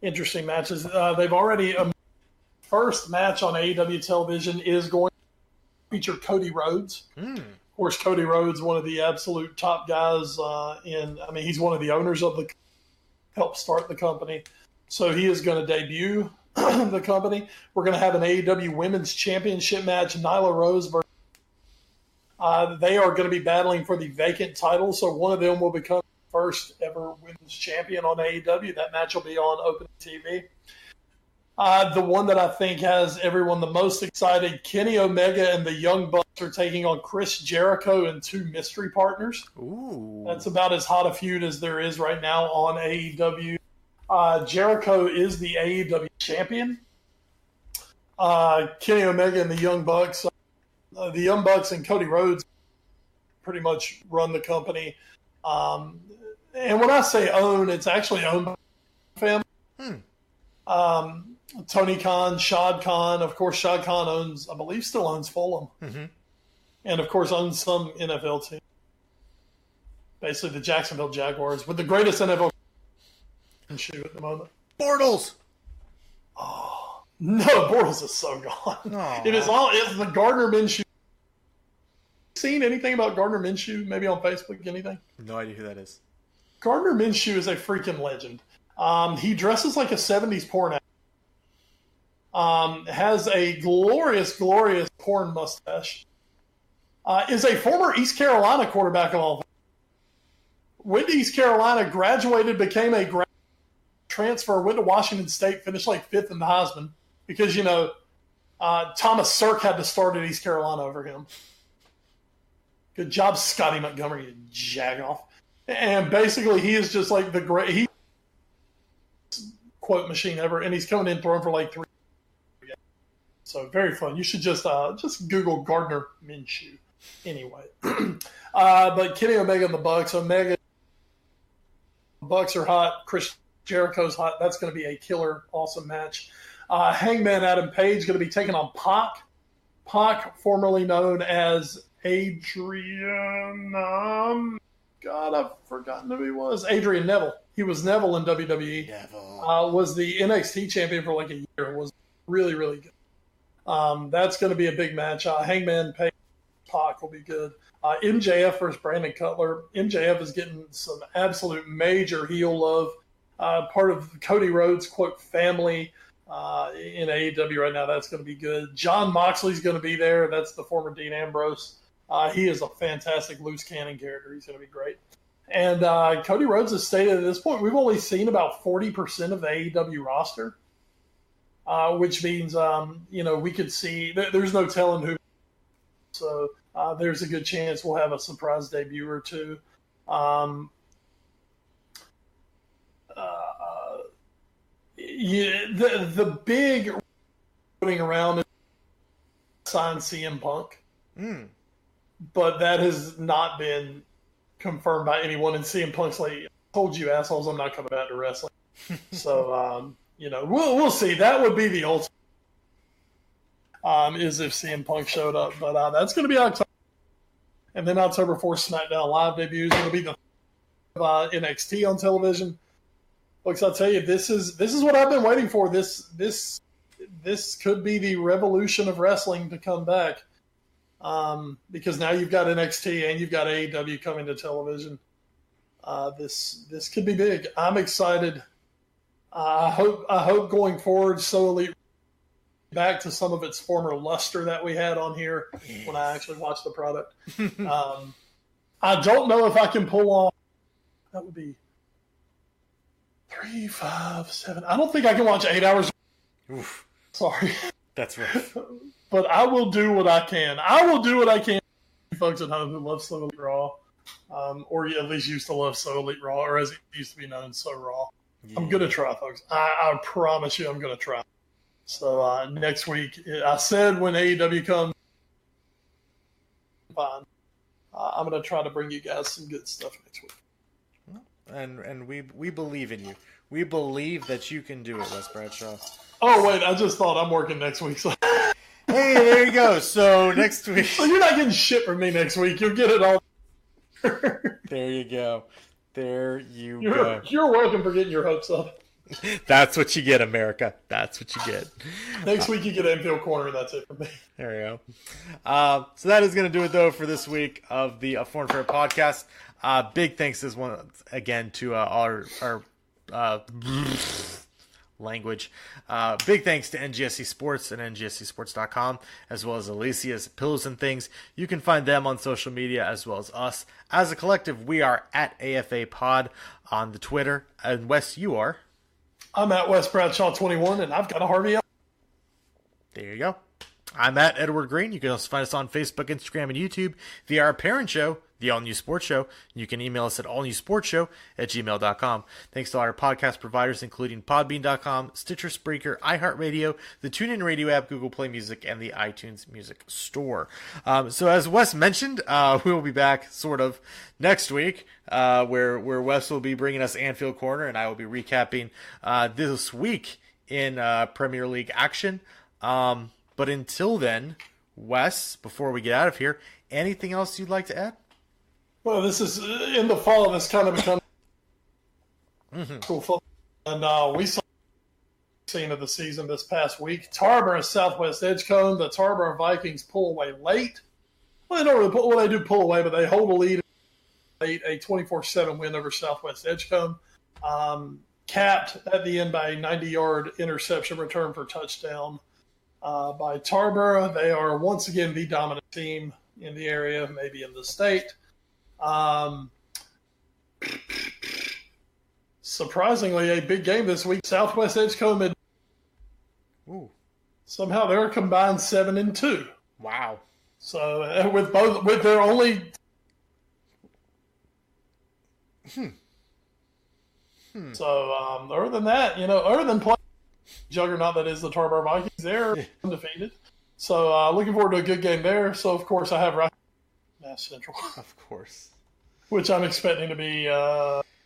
interesting matches. They've already first match on AEW television is going to feature Cody Rhodes. Of course, Cody Rhodes, one of the absolute top guys he's one of the owners of helped start the company. So he is going to debut the company. We're going to have an AEW Women's Championship match, Nyla Rose versus they are going to be battling for the vacant title, so one of them will become the first ever women's champion on AEW. That match will be on opening TV. The one that I think has everyone the most excited, Kenny Omega and the Young Bucks are taking on Chris Jericho and 2 mystery partners. Ooh. That's about as hot a feud as there is right now on AEW. Jericho is the AEW champion. Kenny Omega and the Young Bucks and Cody Rhodes pretty much run the company. And when I say own, it's actually owned by the family. Tony Khan, Shad Khan. Of course, Shad Khan still owns Fulham. Mm-hmm. And, of course, owns some NFL team. Basically, the Jacksonville Jaguars with the greatest NFL shoe at the moment. Bortles! Oh, no, Bortles is so gone. It's the Gardner Minshew. Seen anything about Gardner Minshew? Maybe on Facebook, anything? No idea who that is. Gardner Minshew is a freaking legend. He dresses like a 70s porn actor. Has a glorious, glorious porn mustache. Is a former East Carolina quarterback of all. Went to East Carolina, graduated, became a transfer, went to Washington State, finished like 5th in the Heisman because, Thomas Sirk had to start at East Carolina over him. Good job, Scotty Montgomery, you jagoff. And basically, he is just like the great quote machine ever, and he's coming in throwing for like 3. So very fun. You should just Google Gardner Minshew. Anyway, but Kenny Omega and the Bucks. Bucks are hot. Chris Jericho's hot. That's going to be a killer, awesome match. Hangman Adam Page going to be taking on Pac. Pac, formerly known as Adrian. God, I've forgotten who he was. Adrian Neville. He was Neville in WWE. Neville. Was the NXT champion for like a year. Was really, really good. That's going to be a big match. Hangman Page, Pac will be good. MJF versus Brandon Cutler. MJF is getting some absolute major heel love. Part of Cody Rhodes' quote family in AEW right now. That's going to be good. John Moxley's going to be there. That's the former Dean Ambrose. He is a fantastic loose cannon character. He's going to be great. And Cody Rhodes has stated at this point, we've only seen about 40% of the AEW roster, which means, we could see there's no telling who. So there's a good chance we'll have a surprise debut or two. The big putting around is sign CM Punk. But that has not been confirmed by anyone. And CM Punk's like, I told you assholes, I'm not coming back to wrestling. So, we'll see. That would be the ultimate, is if CM Punk showed up. But that's going to be October. And then October 4th, SmackDown Live debuts. It'll be the NXT on television. Folks, I'll tell you, this is what I've been waiting for. This could be the revolution of wrestling to come back. Because now you've got NXT and you've got AEW coming to television. This could be big. I'm excited. I hope going forward, So Elite back to some of its former luster that we had on here when I actually watched the product. I don't know if I can pull off. That would be 3, 5, 7. I don't think I can watch 8 hours. Oof. Sorry. That's rough. But I will do what I can. I will do what I can. Folks at home who love So Elite Raw, or at least used to love So Elite Raw, or as it used to be known, So Raw. Yeah. I'm going to try, folks. I promise you I'm going to try. So next week, I said when AEW comes, fine. I'm going to try to bring you guys some good stuff next week. And we believe in you. We believe that you can do it, Wes Bradshaw. Oh, wait, I just thought I'm working next week. So. Hey, there you go. So next week. So you're not getting shit from me next week. You'll get it all. There you go. There you go. You're welcome for getting your hopes up. That's what you get, America. That's what you get. Next week you get Enfield Corner. That's it for me. There you go. So that is going to do it, though, for this week of the Foreign Fair podcast. Big thanks this one again to our language. Big thanks to NGSC Sports and NGSCsports.com, as well as Alicia's Pillows and Things. You can find them on social media as well as us. As a collective, we are at AFA Pod on the Twitter. And Wes, you are? I'm at Wes Bradshaw 21, and I've got a Harvey. There you go. I'm at Edward Green. You can also find us on Facebook, Instagram, and YouTube via our parent show, The All New Sports Show. You can email us at allnewsportshow@gmail.com. Thanks to our podcast providers, including Podbean.com, Stitcher, Spreaker, iHeartRadio, the TuneIn Radio app, Google Play Music, and the iTunes Music Store. So as Wes mentioned, we will be back sort of next week, where Wes will be bringing us Anfield Corner, and I will be recapping this week in Premier League action. But until then, Wes, before we get out of here, anything else you'd like to add? Well, this is in the fall. This kind of becomes cool football, and we saw the scene of the season this past week. Tarboro and Southwest Edgecombe. The Tarboro Vikings pull away late. Well, they don't really pull. Well, they do pull away, but they hold a lead late. A 24-7 win over Southwest Edgecombe, capped at the end by a 90-yard interception return for touchdown by Tarboro. They are once again the dominant team in the area, maybe in the state. Surprisingly, a big game this week. Southwest Edgecombe. Somehow they're a combined 7-2. Wow. So with their only. So other than that, other than playing juggernaut that is the Tarboro Vikings, they're undefeated. So looking forward to a good game there. So of course I have Mass Central. Of course. Which I'm expecting to be,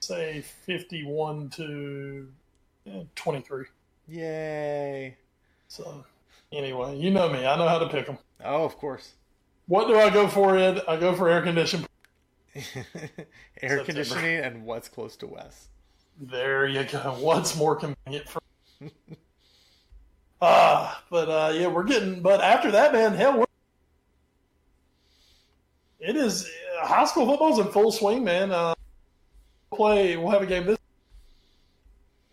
say, 51-23. Yay. So, anyway, you know me. I know how to pick them. Oh, of course. What do I go for, Ed? I go for air conditioning. Air conditioning and what's close to Wes. There you go. What's more convenient for we're getting. But after that, man, hell, it is high school football's in full swing, man. We'll have a game this.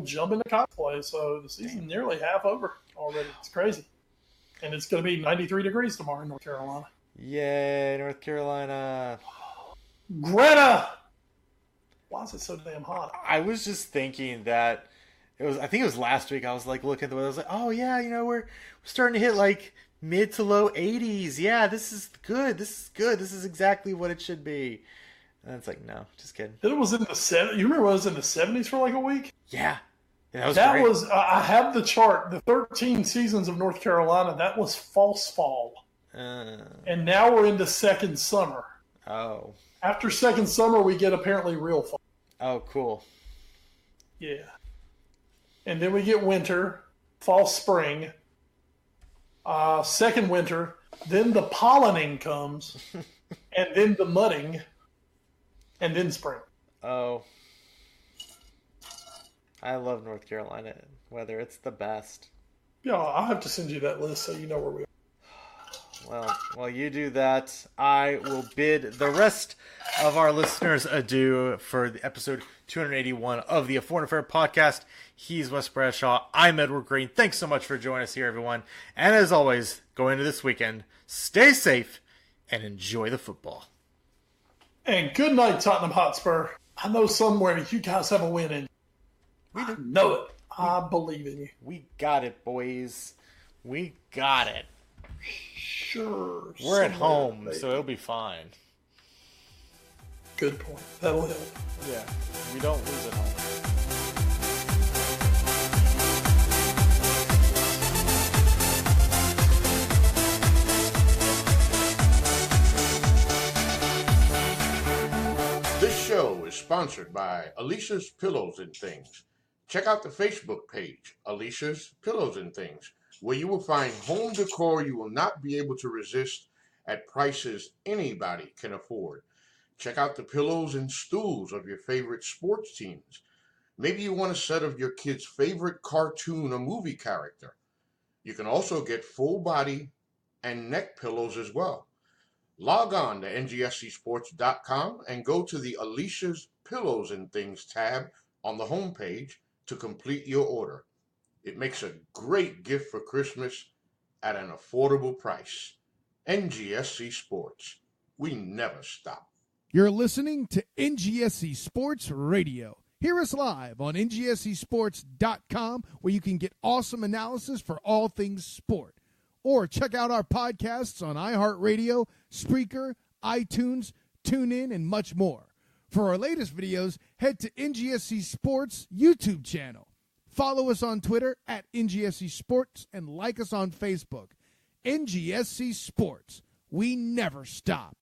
Jump into college play, so the season's nearly half over already. It's crazy, and it's going to be 93 degrees tomorrow in North Carolina. Yay, North Carolina! Greta. Why is it so damn hot? I was just thinking that I think it was last week. I was like looking at the weather. I was like, oh yeah, we're starting to hit like mid to low 80s. Yeah, this is good. This is good. This is exactly what it should be. And it's like, no, just kidding. It was in the 70s. You remember it was in the 70s for like a week? Yeah. That was great. I have the chart. The 13 seasons of North Carolina, that was false fall. And now we're into second summer. Oh. After second summer, we get apparently real fall. Oh, cool. Yeah. And then we get winter, fall, spring, second winter, then the pollinating comes, and then the mudding, and then spring. Oh. I love North Carolina weather. It's the best. Yeah, I'll have to send you that list so you know where we are. Well, while you do that, I will bid the rest of our listeners adieu for the episode 281 of the A Foreign Affair podcast. He's Wes Bradshaw. I'm Edward Green. Thanks so much for joining us here, everyone. And as always, going into this weekend, stay safe and enjoy the football. And good night, Tottenham Hotspur. I know somewhere you guys have a win in. I know it. I believe in you. We got it, boys. We got it. Sure. We're at home, maybe. So it'll be fine. Good point. That'll help. Yeah. We don't lose at home. This show is sponsored by Alicia's Pillows and Things. Check out the Facebook page, Alicia's Pillows and Things, where you will find home decor you will not be able to resist at prices anybody can afford. Check out the pillows and stools of your favorite sports teams. Maybe you want a set of your kid's favorite cartoon or movie character. You can also get full body and neck pillows as well. Log on to NGSCsports.com and go to the Alicia's Pillows and Things tab on the homepage to complete your order. It makes a great gift for Christmas at an affordable price. NGSC Sports. We never stop. You're listening to NGSC Sports Radio. Hear us live on NGSCsports.com, where you can get awesome analysis for all things sport. Or check out our podcasts on iHeartRadio, Spreaker, iTunes, TuneIn, and much more. For our latest videos, head to NGSC Sports YouTube channel. Follow us on Twitter at NGSC Sports and like us on Facebook. NGSC Sports. We never stop.